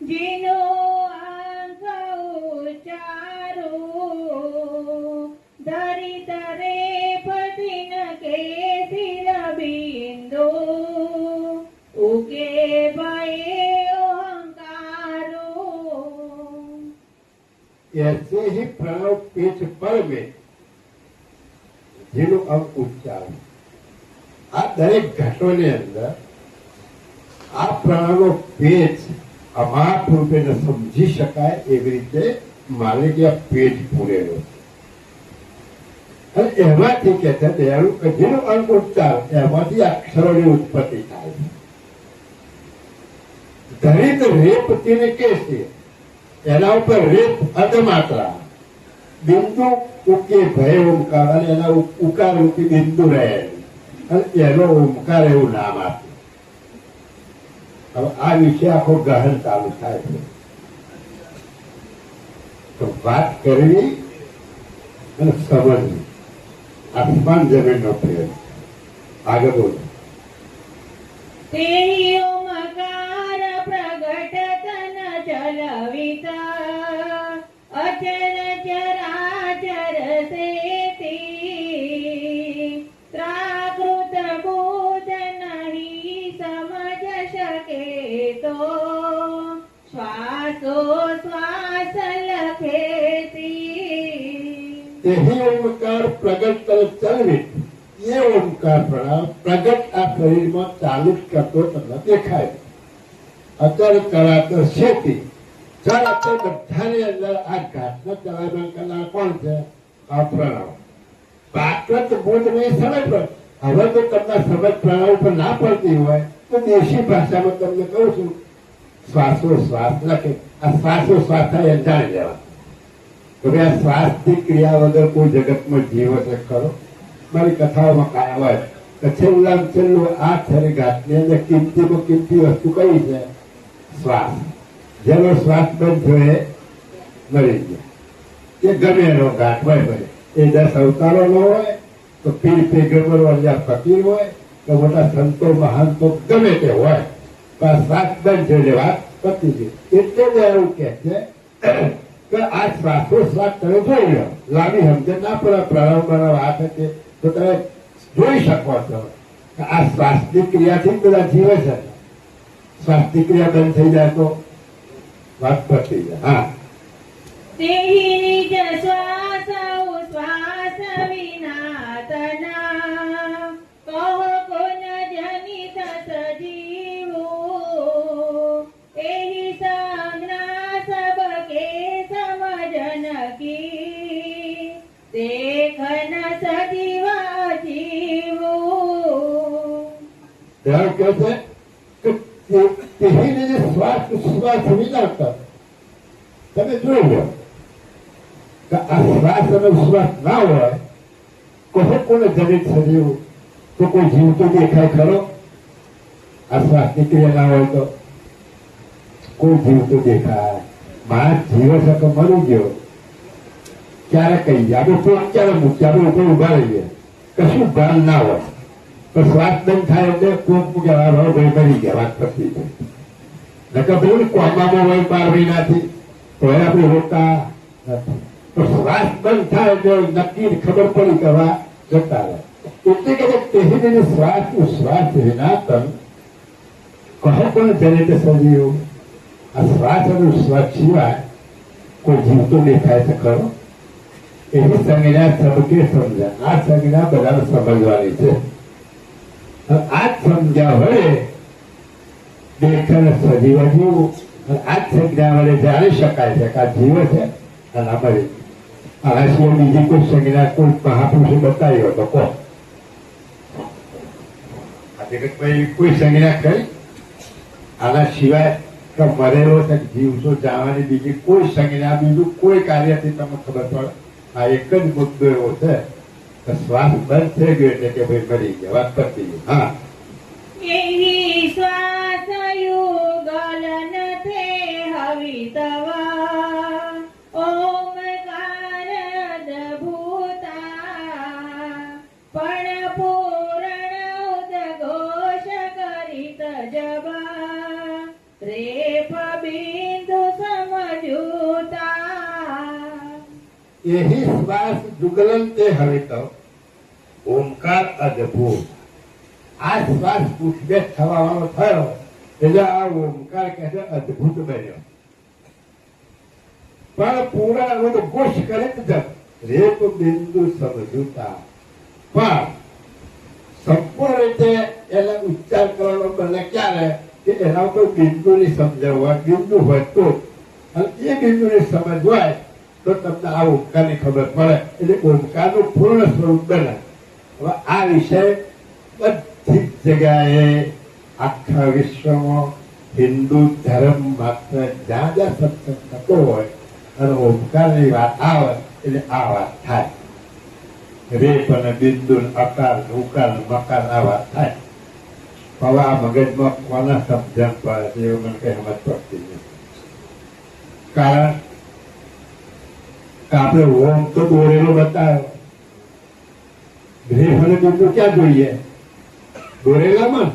जिनो अंक उच्चारो धरित रे पतिन के सिर बिंदु उके भये अहंकारो ऐसे ही प्रणव पेच पर में જેનું અંક ઉચ્ચાર આ દરેક ઘાટોની અંદર આ પ્રણવનો પેજ અમાપ રૂપે સમજી શકાય એવી રીતે માલિકે આ પેજ પૂરેલો છે અને એમાંથી કે છે દયાળુ કે જેનું અંક ઉચ્ચાર એમાંથી અક્ષરોની ઉત્પત્તિ થાય છે ધરિત રેપ તેને કે છે એના ઉપર રેપ અધમાત્રા બિંદુ ઉકે ભય ઓમકાર અને એના ઉકાર રૂપી બિંદુ રહે અને એનો ઓમકાર એવું નામ આપ્યું હવે આ વિશે આખો ગહન ચાલુ થાય છે તો વાત કરવી અને સમજવી આસમાન જમીનનો પ્રેમ આગળ બોલો તેહી ઓમકાર પ્રગટ તન ચલવિતા અચર ચરાચર સેતી ત્રાકૃત તો શ્વાસોશ્વાસ લખેતી. यही ओंकार प्रगट कर चलवित ये ओंकार प्रणाम प्रगट आ शरीर में चालू करतो તમને દેખાય. અચળ કરાતો શેતી ચાલ આપણે બધાની અંદર આ ઘાટના ચલાવન કરનાર કોણ છે? આ પ્રણામ. બાકત બોધ નહીં સમજ પર હવે તો તમને સમજ પ્રણામ પર ના પડતી હોય તો દેશી ભાષામાં તમને કહું છું શ્વાસોશ્વાસ લખે. આ શ્વાસોશ્વાસ થાય એ જાણી લેવા. તો આ શ્વાસની ક્રિયા વગર કોઈ જગતમાં જીવ હશે ખરો? મારી કથાઓમાં કાંઈ હોય તો છેલ્લામાં છેલ્લું આ છરી ઘાટની અંદર કિંમતીમાં કિંમતી વસ્તુ કઈ છે? શ્વાસ. જેનો શ્વાસ બંધ થયો એ મરી ગયો. એ ગમે એનો ઘાટ હોય ભલે એ 10 અવતારો નો હોય તો પીર પેગમ્બર વાળા ફકીર હોય તો મોટા સંતો મહાનતો ગમે તે હોય પણ શ્વાસ બંધ થયો એટલે વાત પતી ગઈ. એટલે જ એવું કે છે કે આ શ્વાસોશ્વાસ તમે જોઈ લો. લાંબી સમજણ ના પડે પ્રારંભ વાત હતી તો તમે જોઈ શકો છો કે આ શ્વાસની ક્રિયાથી બધા જીવે છે. શ્વાસની ક્રિયા બંધ થઈ જાય તો વાત પતી જાય. હા, તેહી નિજ શ્વાસ ઉશ્વાસ વિનાતના કહો કોન જનિત સજીવો એહી સંજ્ઞા સબકે સમજન કી દેખન સજીવા જીવો. ત્યાં કહે છે કે તેહીને જે શ્વાસ ઉશ્વાસ વિનાતા તમે જોઈ લો કે આ શ્વાસ અને ઉશ્વાસ ના હોય કહો કોને જનિત સજીવ તો કોઈ જીવ તો દેખાય ખરો? આ શ્વાસની ક્રિયા ના હોય તો કોઈ જીવ તો દેખાય. માણસ જીવે છે તો મરી ગયો ક્યારે કહીએ આપણે પોત ક્યારે મૂકીએ આપણે ઉપર ઉભા રહીએ કશું ભાન ના હોય તો શ્વાસ બંધ થાય એટલે કોક મૂકે ભાઈ મરી ગયા વાત પતી ગઈ. નકર પેલું કોમામાં હોય 12 મહિનાથી તો એ આપણે રોકતા નથી. તો શ્વાસ બંધ થાય એટલે નક્કી ખબર પડી કે હવે જતા રહે. એટલે કે તેહીને શ્વાસ ઉશ્વાસ વિનાતન કહો કોણ જનિત સજીવ. આ શ્વાસ અને ઉશ્વાસ સિવાય કોઈ જીવ તો દેખાય છે ખરો? એવી સંજ્ઞા સબકે સમજ્યા. આ સંજ્ઞા બધાને સમજવાની છે. આ જ સમજ્યા વડે દેખન સજીવ જીવ આ જ સંજ્ઞા વડે જાણી શકાય છે કે આ જીવ છે અને આ મરી. આના સિવાય બીજી કોઈ સંજ્ઞા કોઈ મહાપુરુષે બતાવી હોય તો કહો. આ જગતમાં કોઈ સંજ્ઞા કરી આના સિવાય કે મરેલો છે જીવ છો જાણવાની બીજી કોઈ સંજ્ઞા બીજું કોઈ કાર્યથી તમને ખબર પડે? આ એક જ મુદ્દો એવો છે કે શ્વાસ બંધ થઈ ગયો એટલે કે ભાઈ મરી ગયા વાત કરતી ગઈ. હા, એહી શ્વાસ યુગલ નથે હવિતવા ઓમકાર અદભુતા પણ પૂરણ ઉદઘોષ કરીત જબા રેપ બિંદુ સમજુતા. यही श्वास जुगलन ते हवित ओंकार अद्भुत. આ શ્વાસ ઉઠબેઠ થવાનો થયો એટલે આ ઓમકાર કહે છે અદ્ભુત બન્યો. પણ પૂરા ઉદઘોષ કરે રેપ બિંદુ સમજુતા પણ સંપૂર્ણ રીતે એનો ઉચ્ચાર કરવાનો બને ક્યારે કે એના ઉપર બિંદુની સમજણ હોય બિંદુ હોય તો અને એ બિંદુની સમજ હોય તો તમને આ ઓમકારની ખબર પડે એટલે ઓમકારનું પૂર્ણ સ્વરૂપ બને. હવે આ વિષય બધી જગ્યાએ આખા વિશ્વમાં હિન્દુ ધર્મ માત્ર જ્યાં જ્યાં સત્સંગ થતો હોય અને ઓમકારની વાત આવે એટલે આ વાત થાય. રેપ અને બિંદુ અકાર ઉકાર મકાર આ વાત થાય. હવે આ મગજમાં કોના સમજણ પડે એવું મને કઈ સમજ પડતી નથી. કારણ આપણે ઓમ તો દોરેલો બતાવ્યો રેપ અને બિંદુ ક્યાં જોઈએ? દોરેલામાં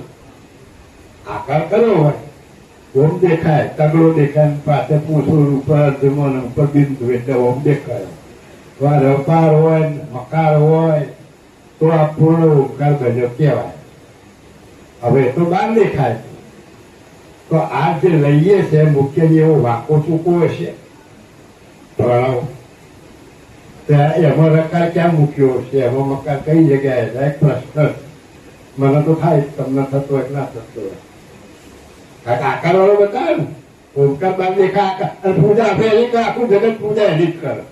આકાર કર્યો હોય ઓમ દેખાય તગડો દેખાય પાસે પૂછડું ઉપર અર્ધમન ઉપર બિંદુ એટલે ઓમ દેખાય. રપાર હોય મકાર હોય તો આ પૂર્ણ ઓમકાર બન્યો કહેવાય. હવે તો બહાર દેખાય તો આ જે લઈએ છે મુખ્ય એવો વાંકો ચૂકો હશે પ્રણવ. એમાં રકાર ક્યાં મૂક્યો છે, એમાં મકાર કઈ જગ્યાએ છે? એક પ્રશ્ન મને તો થાય, તમને થતો હોય ના થતો હોય. કારણ કે આકાર વાળો બતાવે ને, ઓમકાર બાદ દેખા આકાર, અને પૂજા આપણે એની કરે, આખું જગત પૂજા એની જ કરે.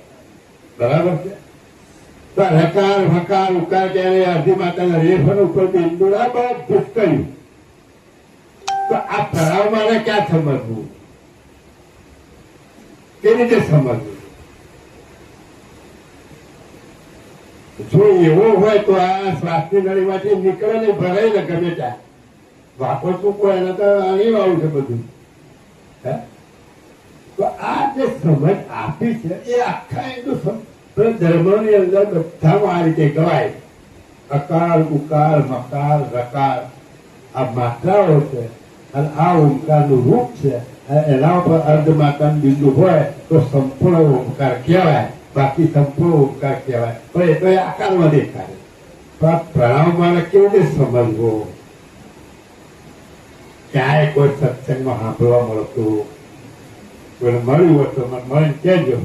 બરાબર છે? તો રકાર વકાર ઉકાર ક્યારે અડધી માતાના રેફન ઉપર બિંદુડા બધું કર્યું. તો આ તળાવ મારે ક્યાં સમજવું, કેવી રીતે સમજવું? જો એવો હોય તો આ શ્વાસની નળીમાંથી નીકળે ને ભરાય ને ગમે ત્યાં વાપો ચૂકો એને તો અહીં આવું છે બધું. તો આ જે સમજ આપી છે એ આખા હિન્દુ ધર્મની અંદર બધામાં આ રીતે ગવાય. અકાર ઉકાર મકાર રકાર આ માત્રાઓ છે અને આ ઓમકારનું રૂપ છે. એના ઉપર અર્ધ માતાનું બિંદુ હોય તો સંપૂર્ણ ઓમકાર કહેવાય, બાકી સંપૂર્ણ ઓમકાર કહેવાય. પણ એ તો એ આકારમાં દેખાય. પણ પ્રણામ મારે કેવી રીતે સમજવો? ક્યાંય કોઈ સત્સંગમાં સાંભળવા મળતું કોઈ મળ્યું હોય તો મને મળીને કહેજો.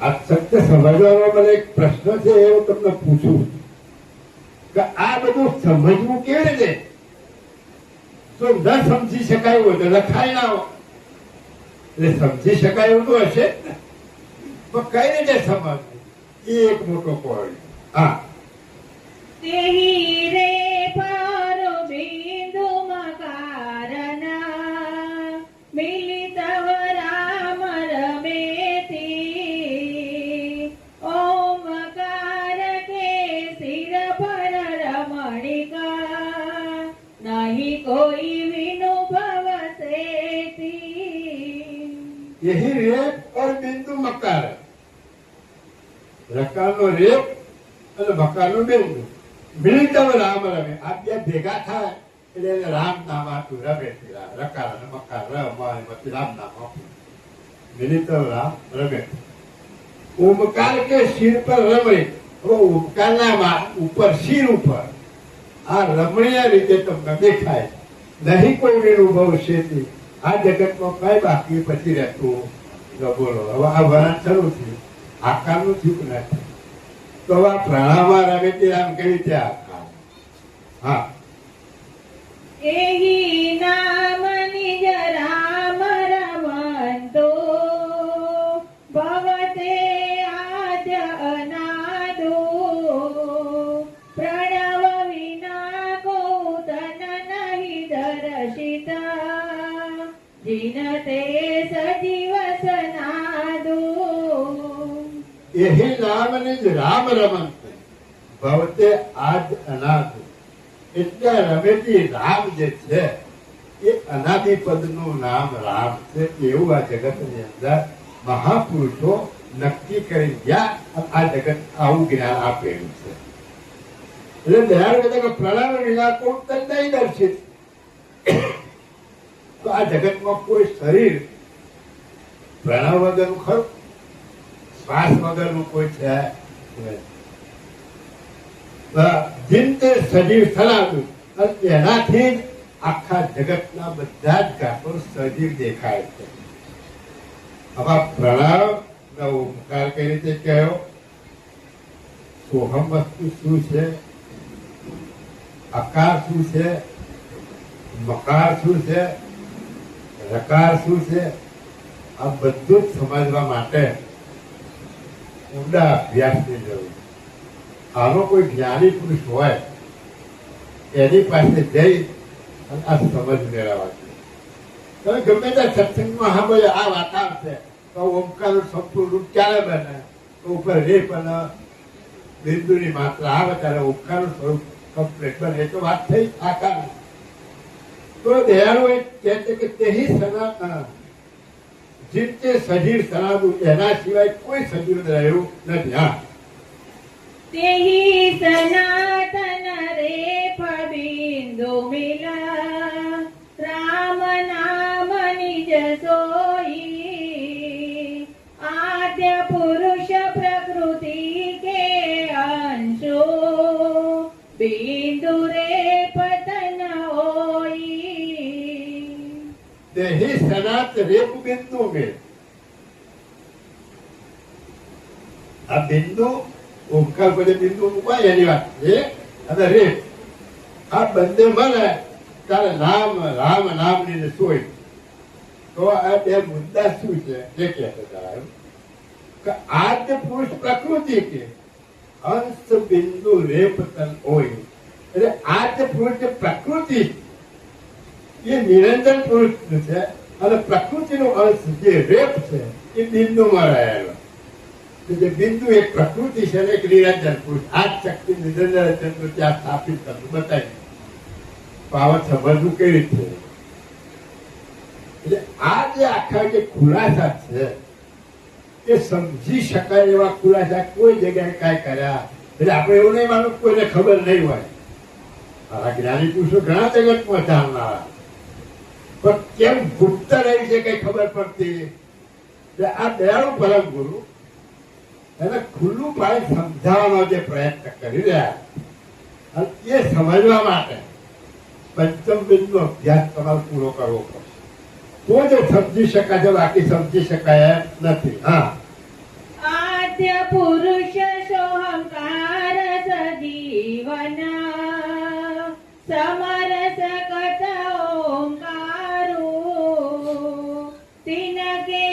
આ સત્ય સમજવાનો મને એક પ્રશ્ન છે, એ હું તમને પૂછું કે આ બધું સમજવું કેવી રીતે? તો ન સમજી શકાય હોય તો લખાય ના હોય, એટલે સમજી શકાય એવું તો હશે જ ને. પણ કઈ રીતે સમજવું એ એક મોટો પોઈન્ટ. હા, તેહી રે પારો બિંદુ મકારના મિલિતવ રામ રમેતી ઓમકાર કે સિર પર રમણિકા નહીં કોઈ વિનુભવ સેતી. यही रेप और बिंदु मकार. રકારનો રેપ અને મકારનો બિંદુ મિલિતવ રામ રમે. આ બે ભેગા થાય એટલે એને રામ નામ આપ્યું. રમે રકાર અને મકાર રમવાથી રામ નામ આપ્યું. મિલિતવ રામ રમે. ઓમકાર કે શિર પર રમે. ઓમકારના ઉપર શિર ઉપર આ રમણીય રીતે તમને દેખાય. નહીં કોઈ વિનુભવ છે. આ જગતમાં કઈ બાકી પછી રહેતું? બોલો, હવે આ વરણ શરૂ થયું, આકારનું થયું નથી. તો હવે આ પ્રણામમાં રમે તે આમ કેવી રીતે આકાર? હા, એહી નામ નિજ રામ રમંતો ભવતે આદ્ય અનાદો પ્રણવ વિના ગૌતન નહીં દર્શિતા જીનતે સજીવ સનાદો. यही नाम निज राम रमंत भवते आद अनाद. એટલે રમેતી રામ જે છે એ અનાદિ પદનું નામ રામ છે. એવું આ જગતની અંદર મહાપુરુષો નક્કી કરી ગયા. આ જગત આવું જ્ઞાન આપેલું છે. એટલે દયાળ કહે કે પ્રણવ વિના કોઈ નહીં દર્શિત. તો આ જગતમાં કોઈ શરીર પ્રણવ વગરનું ખરું, શ્વાસ વગરનું કોઈ છે નહીં. જીનતે સજીવ સનાતું. એનાથી જ આખા જગતના બધા જ ઘાટો સજીવ દેખાય છે. આમાં પ્રણવ ઓમકાર કઈ રીતે કહ્યો? સોહમ વસ્તુ શું છે, આકાર શું છે, મકાર શું છે, રકાર શું છે, આ બધું જ સમજવા માટે ઊંડા અભ્યાસની જરૂર. આનો કોઈ જ્ઞાની પુરુષ હોય એની પાસે જઈ અને આ સમજ મેળવવા જોઈએ. તમે ગમે ત્યાં સત્સંગમાં હા ભાઈ આ વાત આવશે તો ઓમકારનું સંપૂર્ણ રૂપ ક્યારે બને? તો ઉપર રેપ અને બિંદુની માત્રા આવે ત્યારે ઓમકારનું સ્વરૂપ કમ્પ્લીટ બને. એ તો વાત થઈ આકાર. તો દયાળુ એ કહે છે કે તેહી સનાતન જીતે સજીવ સનાદુ. એના સિવાય કોઈ સજીવ રહ્યું નથી. હા, તેહી સનાતન રેપ બિંદુ મિલા રામ નામ નિજ સોઈ આદ્ય પુરુષ પ્રકૃતિ કે અંશો બિંદુ રેપ તન હોઈ. તેહી સનાત રેપ બિંદુ મેં. આ બિંદુ ઓમકાર પછી બિંદુ મૂકવાય એની વાત છે. અને રેપ આ બંને મળે ત્યારે નામ રામ નામની ને સોય. તો આ બે મુદ્દા શું છે એ કહે છે આદ્ય પુરુષ પ્રકૃતિ કે અંશ બિંદુ રેપ તન હોય. એટલે આદ્ય પુરુષ જે પ્રકૃતિ એ નિરંજન પુરુષ છે અને પ્રકૃતિનો અંશ જે રેપ છે એ બિંદુમાં રહેલો. જે બિંદુ એક પ્રકૃતિ છે ને એક નિરંજન પુરુષ આ શક્તિ નિરંજન ત્યાં સ્થાપિત કરવું બતાવી પાવર સમજવું કેવી રીતે. એટલે આ જે આખા જે ખુલાસા છે એ સમજી શકાય એવા ખુલાસા કોઈ જગ્યાએ કાંઈ કર્યા. એટલે આપણે એવું નહીં માનું કોઈને ખબર નહીં હોય. આ જ્ઞાની પુરુષો ઘણા જગતમાં જાણનારા પણ કેમ ગુપ્ત રહી છે કઈ ખબર પડતી. એટલે આ દયાળુ પરમ ગુરુ એને ખુલ્લું પાડી સમજાવવાનો જે પ્રયત્ન કરી રહ્યા અને એ સમજવા માટે પંચમ બિંદુનો અભ્યાસ તમારે પૂરો કરવો પડશે તો જ સમજી શકાય છે. બાકી સમજી શકાય એમ નથી. હા, આદ્ય પુરુષ સોહંકાર સજીવન સમરસ કત ઓંકારો તિનકે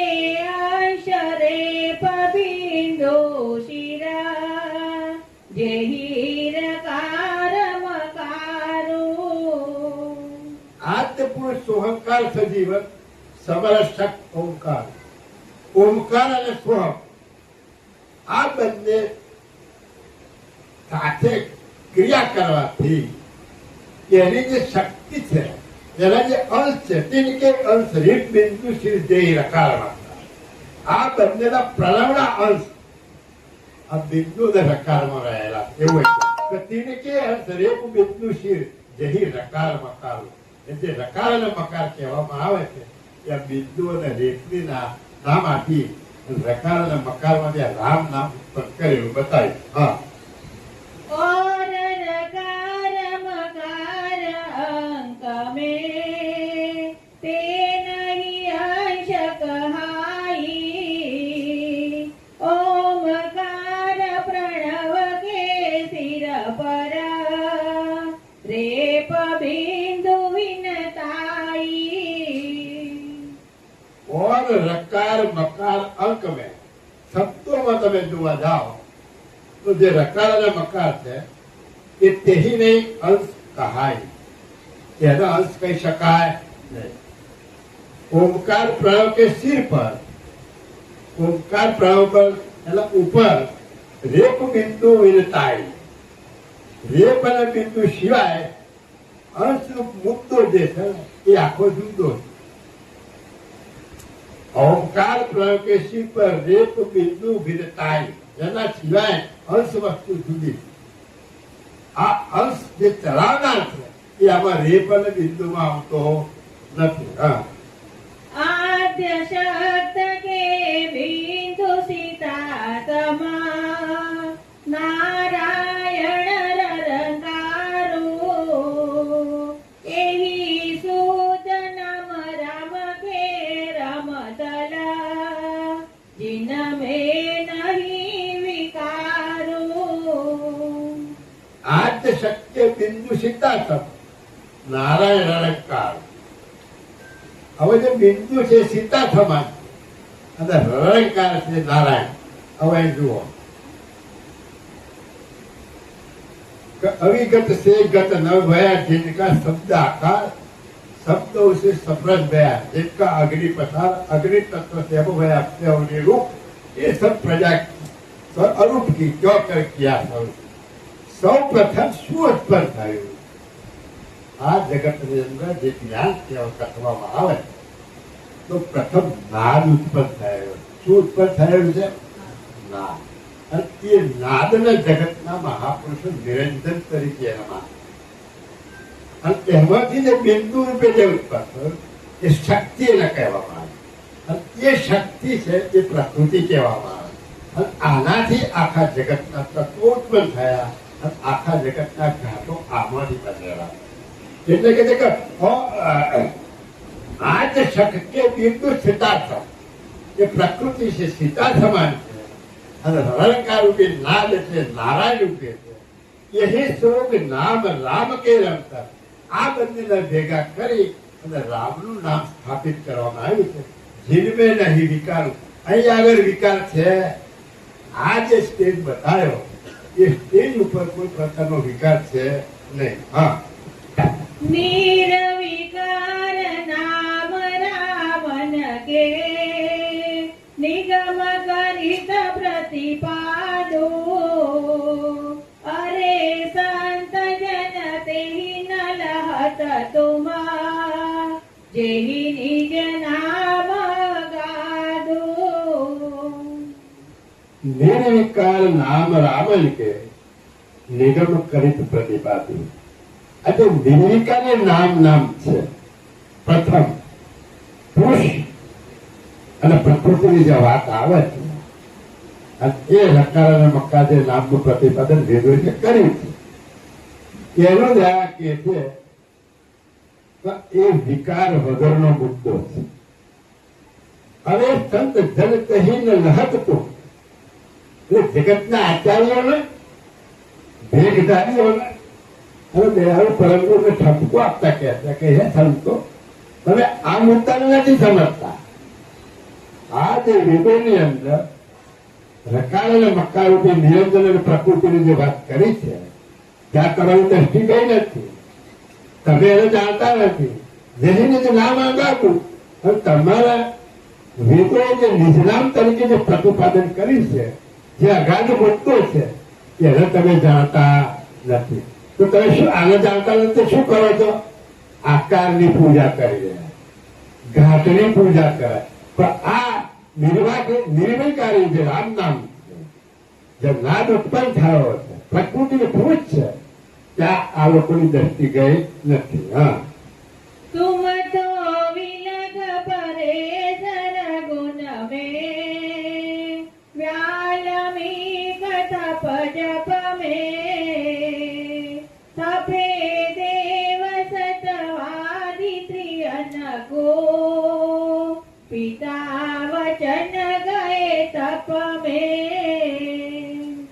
અંશરે પબિંદુ શિરા જહીરકાર મકારો. આદ્ય પુરુષ સોહંકાર સજીવન સમરસક ઓમકાર. ઓમકાર અને સોહમ આ બંને સાથે ક્રિયા કરવાથી એની જે શક્તિ છે એના જે અંશ છે તેની કે અંશ રીત બિંદુ શિર જઈ રકારમાં આ બંનેના પ્રલવના અંશ આ બિંદુ ને રકારમાં રહેલા. એવું કે તેને કે અંશ રેપ બિંદુ શિર જહી રકાર મકાર. જે રકાર અને મકાર કહેવામાં આવે છે એ બિંદુ અને રેપની નામ આપી રકાર અને મકારમાં જે રામ નામ ઉત્પન્ન કરેલું બતાવ્યું. હા, और रकार मकार अंक में ते नहीं अंश कहाई ओमकार प्रणव के सिर पर रेप बिंदु विनताई. और रकार मकार अंक में શબ્દોમાં તમે જોવા જાઓ તો જે રકાર અને મકાર છે એ તેહી નહીં અંશ કહાય. એનો અંશ કહી શકાય નહીં. ઓમકાર પ્રણવ કે સિર પર ઓમકાર પ્રણવ પર એના ઉપર રેપ બિંદુ વિનતાઈ. રેપ અને બિંદુ સિવાય અંશ મુદ્દો જે છે એ આખો જુદો છે. ઓમકાર પ્રણવ કે સિર પર રેપ બિંદુ વિનતાઈ એના સિવાય અંશ વસ્તુ જુદી. આ અંશ જે ચલાવનાર છે એ આમાં રેપ અને બિંદુમાં આવતો નથી. હા, आद्य शक्त के बिंदु सीतातमा नारायण ररंकारो एही सूत नम राम के रमतला जिन में नहीं विकारो. આદ્ય શક્ય બિંદુ સિદ્ધાર્થ નારાયણ અલંકાર. હવે જે બિંદુ છે સીતા સમાન અને રળંકાર છે નારાયણ. હવે જુઓ અવિગત से गत न भया जिनका शब्द आकार शब्दों से सप्रज भया जिनका अग्नि पसार अग्नि तत्व से अब भया अवनी रूप ये सब प्रजा अरूप की क्यों कर किया सौ प्रथम શું ઉત્પન્ન થયું. આ જગતની અંદર જે જ્ઞાન કહેવામાં આવે તો પ્રથમ નાદ ઉત્પન્ન થયો. શું ઉત્પન્ન થયેલું છે? નાદ. અને એ નાદને જગતના મહાપુરુષો નિરંજન તરીકે એમાં અને એમાંથી જે બિંદુ રૂપે જે ઉત્પન્ન થયું એ શક્તિ એને કહેવામાં આવે. અને એ શક્તિ છે એ પ્રકૃતિ કહેવામાં આવે. અને આનાથી આખા જગતના તત્વો ઉત્પન્ન થયા અને આખા જગતના ઘાટો આમાંથી બનેલા. એટલે કે આ જ શક્ય બિંદુ સ્થિતાર્થ એ પ્રકૃતિ છે, સીતા સમાન છે. અને અલંકાર રૂપે નાદ એટલે નારાયણ રૂપે છે. यही स्वरूप नाम राम के अंतर આ બંનેને ભેગા કરી અને રામનું નામ સ્થાપિત કરવામાં આવ્યું છે. જીનમે નહીં વિકાર, અહીં આગળ વિકાર છે. આ જે સ્ટેજ બતાવ્યો એ સ્ટેજ ઉપર કોઈ પ્રકારનો વિકાર છે નહીં. હા, નિર્વિકાર નામ રાવણ કે નિગમ કરીત પ્રતિપાદો અરે સંત જન તેહી ન લહત તુમા જેહી નિજ નામ ગાદો. નિર્વિકાર નામ રાવણ કે નિગમ કરીત પ્રતિપાદુ. આજે નિર્વિકાર નામ છે. પ્રથમ પુરુષ અને પ્રકૃતિની જે વાત આવે છે અને એ લકાર અને મક્કા જે નામનું પ્રતિપાદન વેદોએ કર્યું છે એનો જ આ કે છે એ વિકાર વગરનો મુદ્દો છે. હવે સંત જન કહીને લહકતું એટલે જગતના આચાર્યોને ભેગધારીઓને અને દયાળુ પરંપરાને ઠપકો આપતા કહેતા કે હે સંતો તમે આ મુદ્દાને નથી સમજતા. આ જે વેદોની અંદર રકાર અને મક્કા રૂપી નિરંજન અને પ્રકૃતિની જે વાત કરી છે ત્યાં તમારી દ્રષ્ટિ કઈ નથી. તમે એને જાણતા નથી. જેને જે નામ આગાતું અને તમારા વેદોએ જે નિજનામ તરીકે જે પ્રતિપાદન કર્યું છે જે અગાધ મુદ્દો છે એને તમે જાણતા નથી. તો તમે શું આને જાણતા નથી? શું કરો છો? આકારની પૂજા કરી રહ્યા, ઘાટની પૂજા કરે. પણ આ નિર્વિકારી જે રામ નામ જે નાદ ઉત્પન્ન થયો છે પ્રકૃતિનું પુરુષ છે ત્યાં આ લોકોની દ્રષ્ટિ ગઈ નથી. હા, तुम तो विलग परे सरगुण में व्यालमी कथप जप में तपे देव सतवादि त्रियन को पिता वचन गए तप में.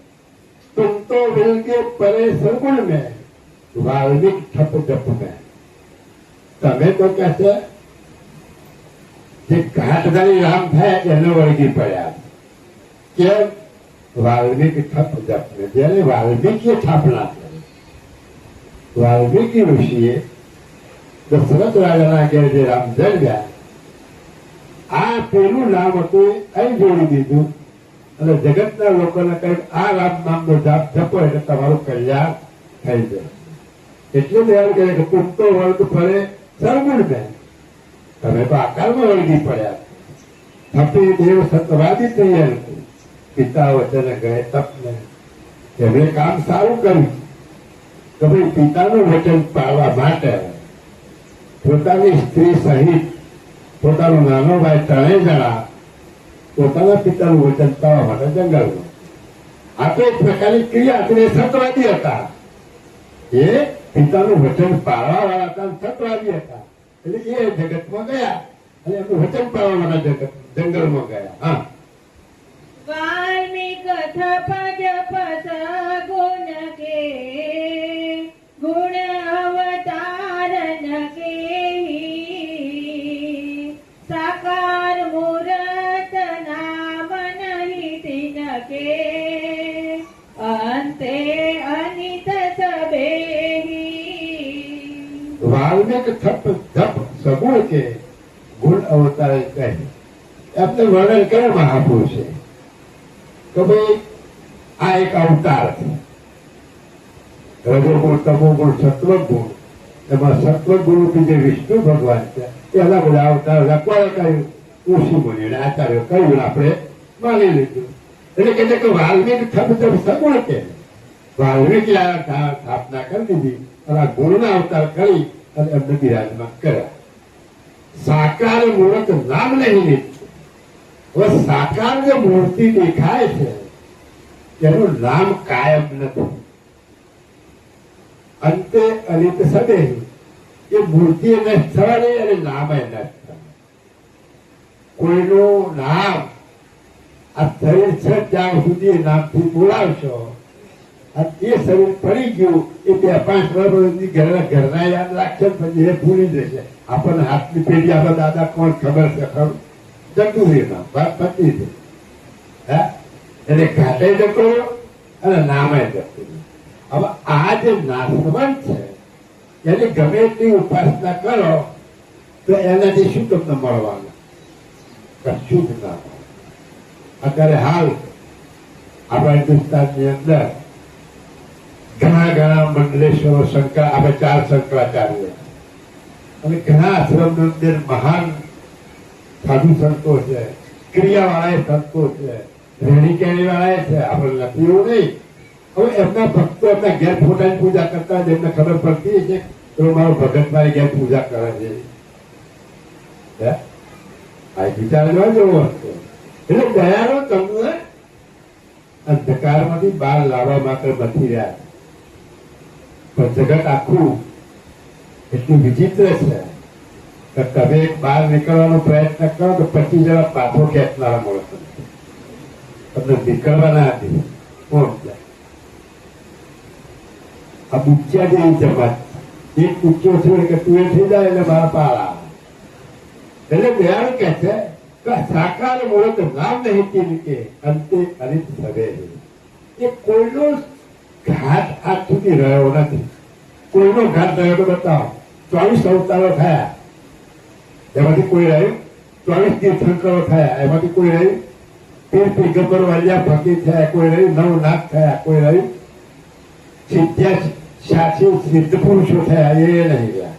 तुम तो विल के परे सरगुण में वाल्मीक ठप जप में. તમે તો કે છે જે ઘાટધારી રામ થયા એને વળગી પડ્યા. કેમ? વાલ્મીકી ઠપ જપ ને જેને વાલ્મીકીએ સ્થાપના કરી. વાલ્મીકી ઋષિએ દશરથ રાજાના ઘેર જે રામ જન્મ્યા આ પેલું નામ હતું અહીં જોડી દીધું અને જગતના લોકોને કહ્યું આ રામ નામનો જાપ જપો એટલે તમારું કલ્યાણ થઈ જાય. એટલું દયાળ કહે કે તું તો વર્ગ ફરે સરગુણ બેન, તમે તો આકારમાં વળગી પડ્યા. થપી દેવ સતવાદી તૈયાર હતું. પિતા વચને ગયે તપને. એમણે કામ સારું કર્યું કે ભાઈ પિતાનું વચન પાળવા માટે પોતાની સ્ત્રી સહિત પોતાનો નાનો ભાઈ ત્રણેય જણા પોતાના પિતાનું વચન પાળવા માટે જંગલમાં. આ તો એક પ્રકારની ક્રિયા હતી. સતવાદી હતા. એ પિતાનું વચન પાળવા વાળા હતા, સતવાદી હતા. એટલે એ જગતમાં ગયા અને એમનું વચન પાળવા માટે જંગલમાં ગયા. હા, वाल्मीक थप जप सगुण के गुण अवतारन के साकार मूरत नाम नहीं तिन के अंते अनित सबे. વાલ્મીક થપ ધપ સગુણ કે ગુણ અવતાર કહે. એમને વર્ણન કરે મહાપુરુષે કે ભાઈ આ એક અવતાર છે. રજોગુણ, તમોગુણ, સત્વગુણ. એમાં સત્વગુણ જે વિષ્ણુ ભગવાન છે એના બધા અવતાર કોણે કહ્યું? ઋષિ મુનિને આચાર્ય કહ્યું, આપણે માની લીધું. એટલે કહે છે કે વાલ્મીક થપ ધપ સગુણ કે વાલ્મીકી આ સ્થાપના કરી દીધી અને આ ગુણના અવતાર કરી અને એમને બિરાજમાન કર્યા. સાકાર મૂર્ત નામ નહીં લીધું. હવે સાકાર જે મૂર્તિ દેખાય છે એનું નામ કાયમ નથી. અંતે અનિત સદેહી. એ મૂર્તિ નષ્ટ થવાની અને નામે નષ્ટ થવાનું. કોઈનું નામ આ શરીર છે ત્યાં સુધી નામથી બોલાવશો, અને એ શરીર પડી ગયું એ 2-5 વર્ષ ઘરના યાદ રાખશે, પછી એ ભૂલી જશે. આપણને હાથની પેઢી આપણા દાદા કોણ ખબર છે ખરું? જતું રહ્યું નામ, વાત પતી છે. હા, એટલે ઘાટે જતો રહ્યો અને નામે જતું રહ્યું. હવે આ જે નાશવંત છે એની ગમે એટલી ઉપાસના કરો તો એનાથી શું તમને મળવાનું? કશું જ ના મળે. અત્યારે હાલ આપણા હિન્દુસ્તાનની અંદર ઘણા મંડલેશ્વરો આપણે 4 શંકરાચાર્ય અને ઘણા આશ્રમની અંદર મહાન સાધુ સંતો છે, ક્રિયાવાળા સંતો છે, રેણી કેણી વાળા છે. આપણે નથી એવું નહીં. હવે એમના ભક્તો એમના ઘેર ફોટાની પૂજા કરતા જ એમને ખબર પડતી છે તો મારો ભગત મારી ઘેર પૂજા કરે છે. આ વિચાર જેવો હતો. એટલે દયાળુ તમને અંધકારમાંથી બહાર લાવવા માટે નથી રહ્યા. પણ જગત આખું એટલું વિચિત્ર છે કે તમે એક બહાર નીકળવાનો પ્રયત્ન કરો તો 25 જણા પાછો ખેંચનારા મળે. તમને નીકળવા ના હતી. કોણ જાય? આ બુચ્ચા જેવી જમાત. એક બુચ્ચો છે કે તું એ થઈ જાય એટલે મારા પાળા. એટલે દયાળુ કે છે કે સાકાર મૂળત નામ નહીં કે અંતે અનિત સવે. એ કોઈનો ઘાટ આજ સુધી રહ્યો નથી. કોઈનો ઘાટ રહ્યો તો બતાવો. 24 અવતારો થયા એમાંથી કોઈ રહ્યું? 24 તીર્થંકરો થયા એમાંથી કોઈ રહ્યું? 13 પીગંબરો અલ્યા ભક્તિ થયા કોઈ રહ્યું? 9 નાથ થયા કોઈ રહ્યું? 86 સિદ્ધ પુરુષો થયા એ નહીં રહ્યા.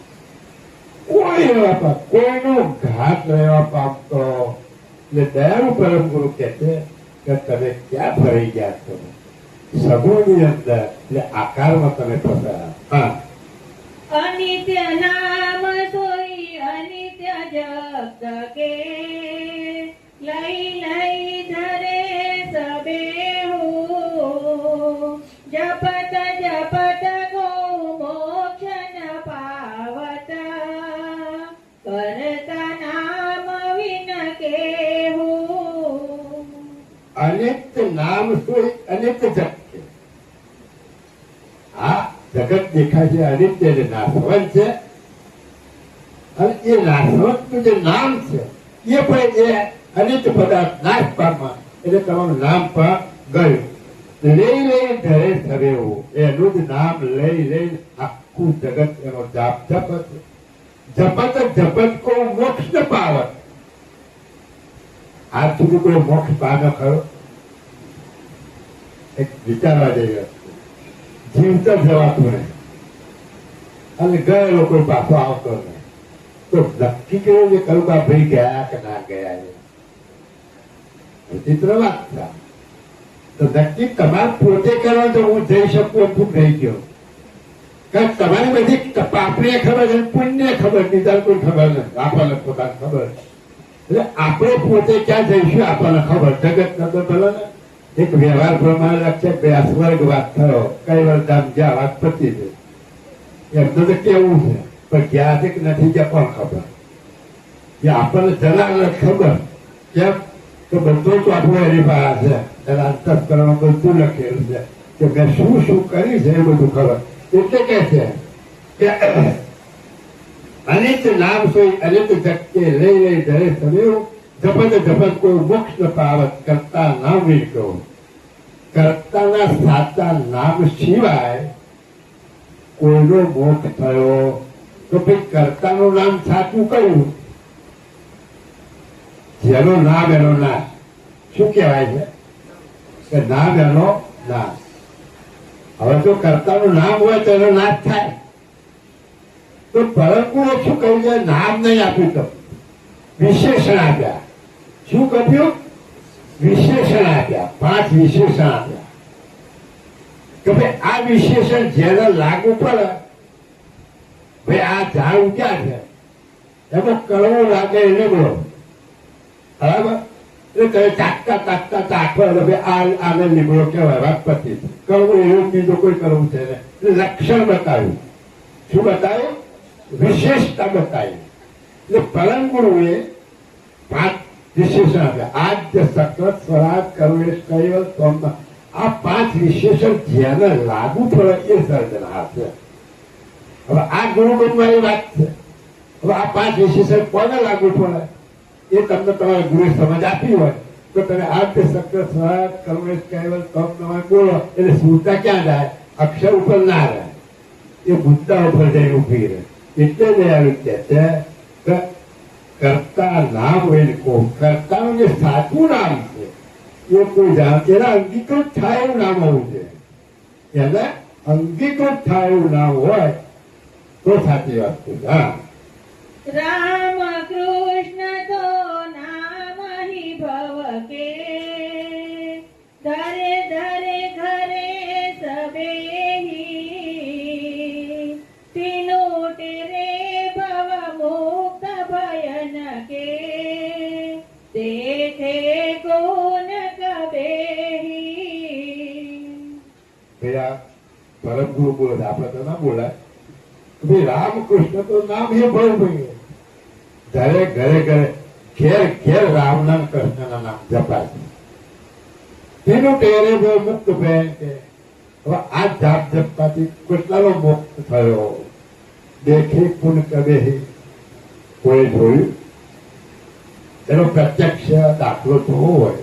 કોઈ રહેવા પામ, કોઈનો ઘાટ રહેવા પામતો. એટલે દયાળુ પરમ ગુરુ કહે છે કે તમે ક્યાં ફરી ગયા છો? સગુણની અંદર, એટલે આકારમાં તમે ફસાયા. હા, અનિત્ય નામ સોઈ અનિત્ય જગત કે લઈ ધરે સબે હો જપત ગો મોક્ષ ન પાવત કરતા નામ વિન કે હો. અનિત્ય નામ શું? અનિત્ય જગત છે. આ જગત દેખાય છે અનિત્ય એટલે નાશવંત છે. અને એ નાશવંતનું જે નામ છે એ પણ એ અનિત્ય પદાર્થ નાશ પામવા એટલે તમારું નામ પણ ગયું. લઈ ધરે સરેવું. એનું જ નામ લઈ આખું જગત એનો જાપ જપત કો મોક્ષ ન પાવત. આજ સુધી કોઈ મોક્ષ પામ્યો ખરો? એક વિચારવા જેવી વસ્તુ. જીવતા જવાતું નહીં અને ગયેલો કોઈ પાછો આવતો નહીં. તો નક્કી કેવું છે કરું કે ભાઈ ગયા કે ના ગયા? વિચિત્ર વાત છે. તો નક્કી તમારે પોતે કરવા તો હું જઈ શકું એમ થઈ ગયો. કારણ તમારી બધી પાપને ખબર છે, પુણ્ય ખબર, બીજા કોઈ ખબર નથી. આપણને પોતાને ખબર. એટલે આપણે પોતે ક્યાં જઈશું આપણને ખબર. જગત નતો ભલે ને એક વ્યવહાર પ્રમાણે લખશે કે આ સ્વર્ગ વાત થયો, કઈ વરદાન જ્યાં વાત પતી ગઈ. એમનું તો કેવું છે પણ ગયા છે કે નથી ગયા કોણ ખબર? એ આપણને જરા ખબર. કેમ તો બધું તો આપણું એની પાસે છે. એના અંતસ્કરણ બધું લખેલું છે કે મેં શું કર્યું છે એ બધું ખબર. એટલે કે છે કે અનિત નામ સોઈ અનિત જગતે લઈ ધરે સદેવ જપત કોઈ મોક્ષ ન પાવત કરતા નામ વિકો. કરતાના સાચા નામ સિવાય કોઈનો મોક્ષ થયો તો ભાઈ કર્તાનું નામ સાચું કયું? જેનો નામ એનો નાશ. શું કહેવાય છે કે નામ એનો નાશ. હવે જો કર્તાનું નામ હોય તો એનો નાશ થાય. તો પરંતુ શું કહ્યું છે? નામ નહીં આપ્યું તો વિશેષણ આપ્યા. શું કહ્યું? વિશેષણ આપ્યા. 5 વિશેષણ આપ્યા કે ભાઈ આ વિશેષણ જેને લાગુ પડે, ભાઈ આ ઝાડ ઉગ્યા છે એમાં કડવું લાગે એને બોલો બરાબર. એટલે તમે ચાકતા ચાખવા એટલે આને લીમડો કહેવાય. વાગપતિ કડવું એવું બીજું કોઈ કરવું છે ને. એટલે લક્ષણ બતાવ્યું. શું બતાવ્યું? વિશેષતા બતાવી. એટલે પરમ ગુરુએ 5 વિશેષણ આપ્યા. આદ્ય સકૃત સ્વરાજ કરુણેશ કૈવલ સોમ. આ 5 વિશેષણ જેને લાગુ પડે એ સર્જનહાર છે. હવે આ ગુરુ બનવાની વાત છે. હવે આ 5 વિશેષણ કોને લાગુ પડે એ તમને તમારા ગુરુએ સમજ આપી હોય તો તમે આદ્ય સકૃત સ્વરાજ કરુણેશ કૈવલ સોમ નમઃ બોલો એટલે સુરતા ક્યાં જાય? અક્ષર ઉપર ના રહે, એ મુદ્દા ઉપર જઈને ઉભી રહે. એટલે દયાળુ કહે છે કે કર્તા નામ હોય કોણ? કર્તાનું જે સાચું નામ છે એ કોઈ જાણ એના અંગીકૃત થાય એવું નામ હોવું જોઈએ. એને અંગીકૃત થાય એવું નામ હોય તો સાચી વાત છે. હા, રામ કૃષ્ણ તો નામ હિ ભવ કે ધરે ધરે ઘરે સબે तीनों तेरे भव मुक्त भयन के देखे गुण कबेही. ભૈયા પરમ ગુરુ બોલે છે, આપણે તો ના બોલાય. ભાઈ રામકૃષ્ણ તો નામ એ બહુ ભાઈ ઘરે ઘરે ઘરે ઘેર ઘેર રામ નામ કૃષ્ણના નામ જપાય. તેનું ટેરે બહુ મુક્ત ભયન કે હવે આ જાપ જપવાથી કેટલાનો મોક્ષ થયો? દેખે કુન કબે કોઈ જોયું? એનો પ્રત્યક્ષ દાખલો જોવો હોય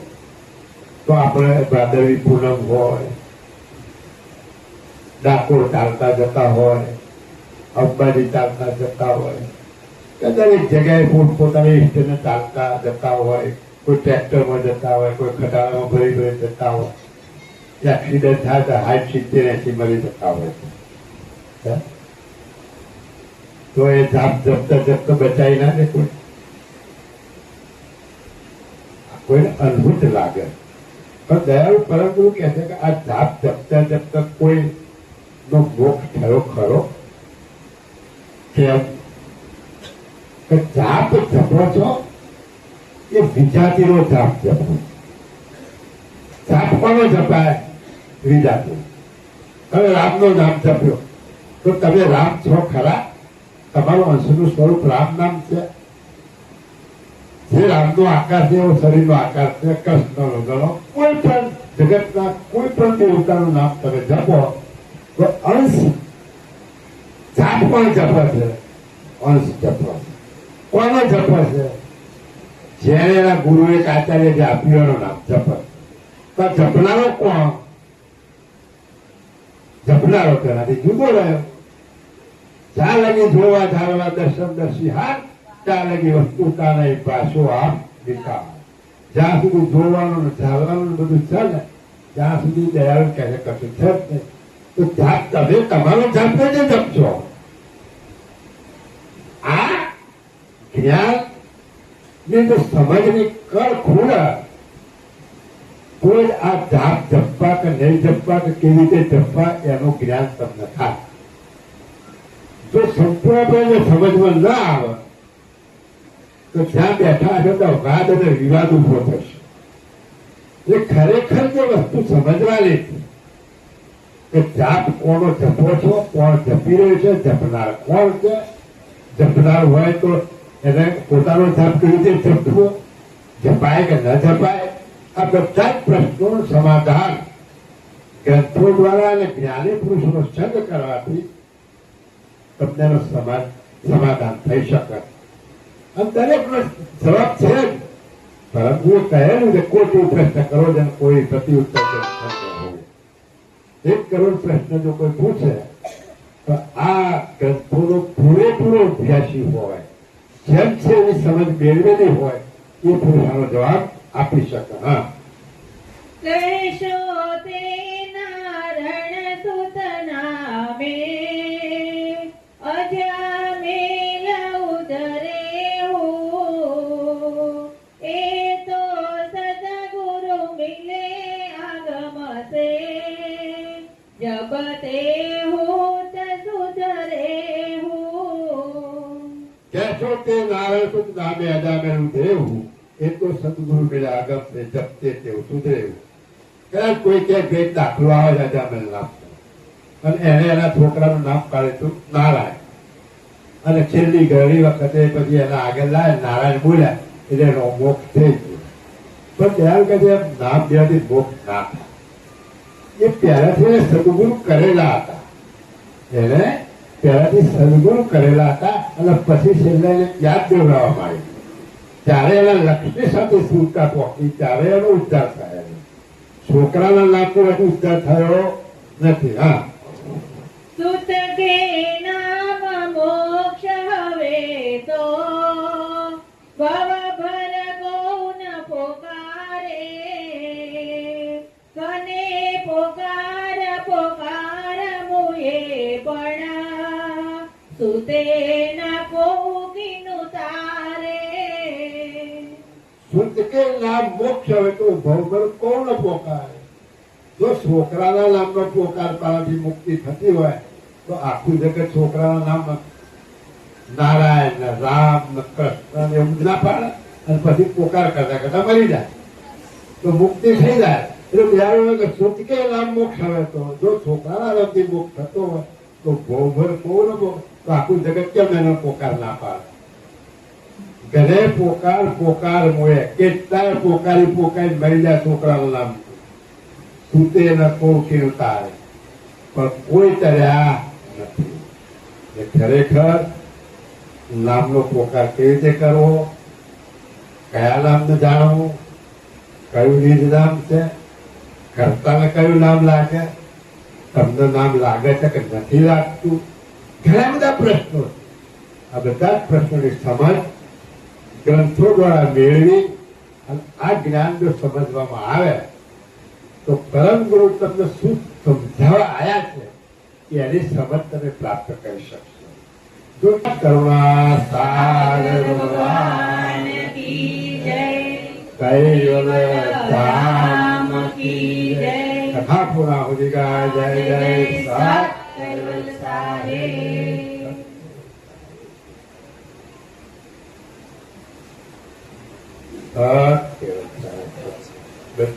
તો આપણે ભાદરવી પૂનમ હોય, ડાકોર ચાલતા જતા હોય, અંબાજી ચાલતા જતા હોય, કે દરેક જગ્યાએ પોતપોતાની ઇષ્ટને ચાલતા જતા હોય, કોઈ ટ્રેક્ટરમાં જતા હોય, કોઈ ખટારામાં ભરી ભરી જતા હોય, એક્સિડન્ટ થાય તો 60-70-80 મરી જતા હોય છે. તો એ જાપ જપતા જપતા બચાવી ના દે કોઈ? કોઈને અદ્ભુત લાગે. પણ દયાળુ પરમ ગુરુ કહે છે કે આ જાપ જપતા જપતા કોઈ નો મોક્ષ થયો ખરો? કેમ કે જાપ જપો છો એ વિજાતિનો જાપ જપો. જાપ કોનો જપાય? વિજાતિ. હવે રામનો નામ જપ્યો તો તમે રામ છો ખરા? તમારું અંશનું સ્વરૂપ રામ નામ છે. જે રામનો આકાર છે એવો શરીરનો આકાર છે. કૃષ્ણનો ગણો કોઈ પણ જગતના કોઈ પણ દેવતાનું નામ તમે જપો તો અંશ જાપ પણ જપે છે, અંશ જપે છે. કોનો જપે છે? જેને એના ગુરુ એક આચાર્ય જે આપ્યું એનું નામ જપે. તો જપનારો કોણ? જપનારો તેનાથી જુદો રહ્યો. જ્યાં લગી જોવા ધારવા દર્શન દર્શી હાર, ત્યાં લગી વસ્તુતા નહીં પાછો આપ વિકાસ. જ્યાં સુધી જોવાનું ધારવાનું બધું છે ને ત્યાં સુધી દયાળુ કહે કશું છે જ નહીં. તો જાપ તમે તમારો જાપ જ જપશો. આ જ્ઞાન ની જો સમજની કળ ખોડા તો જ આ જાપ જપવા કે નહીં જપવા કે કેવી રીતે જપવા એનું જ્ઞાન તમને થાય. જો સંપૂર્ણપણે સમજમાં ના આવે તો જ્યાં બેઠા હશે તો વાદ અને વિવાદ ઉભો થશે. એ ખરેખર જે વસ્તુ સમજવાની કે જાપ કોનો જપો છો, કોણ જપી રહ્યું છે, જપનાર કોણ છે, જપનાર હોય તો એને પોતાનો જાપ કેવી રીતે જપવો, જપાય કે ન જપાય, આ બધા જ પ્રશ્નોનું સમાધાન ગ્રંથો દ્વારા અને જ્ઞાની પુરુષનો સંગ કરવાથી તમને એનો સમાધાન થઈ શકે. અને દરેકનો જવાબ છે જ. પરંતુ કહેલું કે કોઈ પ્રશ્ન કરો જેને કોઈ પ્રત્યુત્તર હોય. 1 કરોડ પ્રશ્ન જો કોઈ પૂછે તો આ ગ્રંથોનો પૂરેપૂરો અભ્યાસી હોય, જેમ છે એની સમજ મેળવેલી હોય એ પુરુષ આનો જવાબ આપી શકે. હા, કહેશો તે નારણ સુત નામે અજામેલ ઉદરે હો એ તો સદગુરુ મિલે આગમ સે જબતે હોત સુધરે હો. કહેશો તે નારાયણ સુત નામે અજામેલું દેવું એ તો સદગુરુ મિલે આગમ સે જપતે તેવું સુધરેવું. કદાચ કોઈ ક્યાંક દાખલો આવે છે અજામેલ નામ અને એને એના છોકરાનું નામ કાઢે તો નારાયણ. અને છેલ્લી ઘણી વખતે પછી એના આગળ લાય નારાયણ બોલ્યા એટલે એનો મોક્ષ થઈ ગયો. પણ ત્યારે કે છે નામ દેવાથી મોક્ષ ના થાય. એ પહેલાથી સદગુરુ કરેલા હતા, એને પહેલાથી સદગુરુ કરેલા હતા અને પછી છેલ્લે એને યાદ દેવડાવવામાં આવી. ત્યારે એના લક્ષ્મી સાથે સુરતા પહોંચી ત્યારે એનો ઉદ્ધાર થયો. છોકરાના નામનો ઉદ્ધાર થયો નથી. હા, સુત કે નામ મોક્ષ હવે તો ભવભર ગૌન પોકારે કને પોકાર પોકાર મુએ પણ સુતે ના કોકીનું તારે. શુદ્ધ કે નામ મોક્ષ હવે તો ભવભર કોણ પોકારે. જો છોકરાના નામનો પોકાર પાડવાથી મુક્તિ થતી હોય તો આખું જગત છોકરાના નામ નારાયણ ને રામ ને કૃષ્ણ એવું જ ના પાડે અને પછી પોકાર કરતા કરતા મરી જાય તો મુક્તિ થઈ જાય. એટલે ત્યારે શુદ્ધ કે નામ મોક્ષ હવે તો જો છોકરાના નામથી મોક્ષ થતો હોય તો ભવભર કોણ તો આખું જગત કેમ એનો પોકાર ના પાડે. ઘરે પોકાર પોકાર મોએ કેટલાય પોકારી પોકારી મરી જાય છોકરાનું નામ સૂતે ન કોકી તારે પણ કોઈ તર્યા નથી. ખરેખર નામનો પોકાર કેવી રીતે કરવો, કયા નામને જાણવું, કયું નિજ નામ છે, કરતાને કયું નામ લાગે, તમને નામ લાગે છે કે નથી લાગતું, ઘણા બધા પ્રશ્નો. આ બધા જ પ્રશ્નોની સમજ ગ્રંથો દ્વારા મેળવી અને આ જ્ઞાન જો સમજવામાં આવે તો પરમ ગુરુ તમને શું સમજાવવા આવ્યા છે એની સમજ તમે પ્રાપ્ત કરી શકશો. જો કરુણા સાગર ભગવાન કી જય, કૈવલ ધામ કી જય. કથા પૂર્ણા હોતી ગાય. જય જય સાત કૈવલ સાહેબ. કેવલ સાહેબ. બસ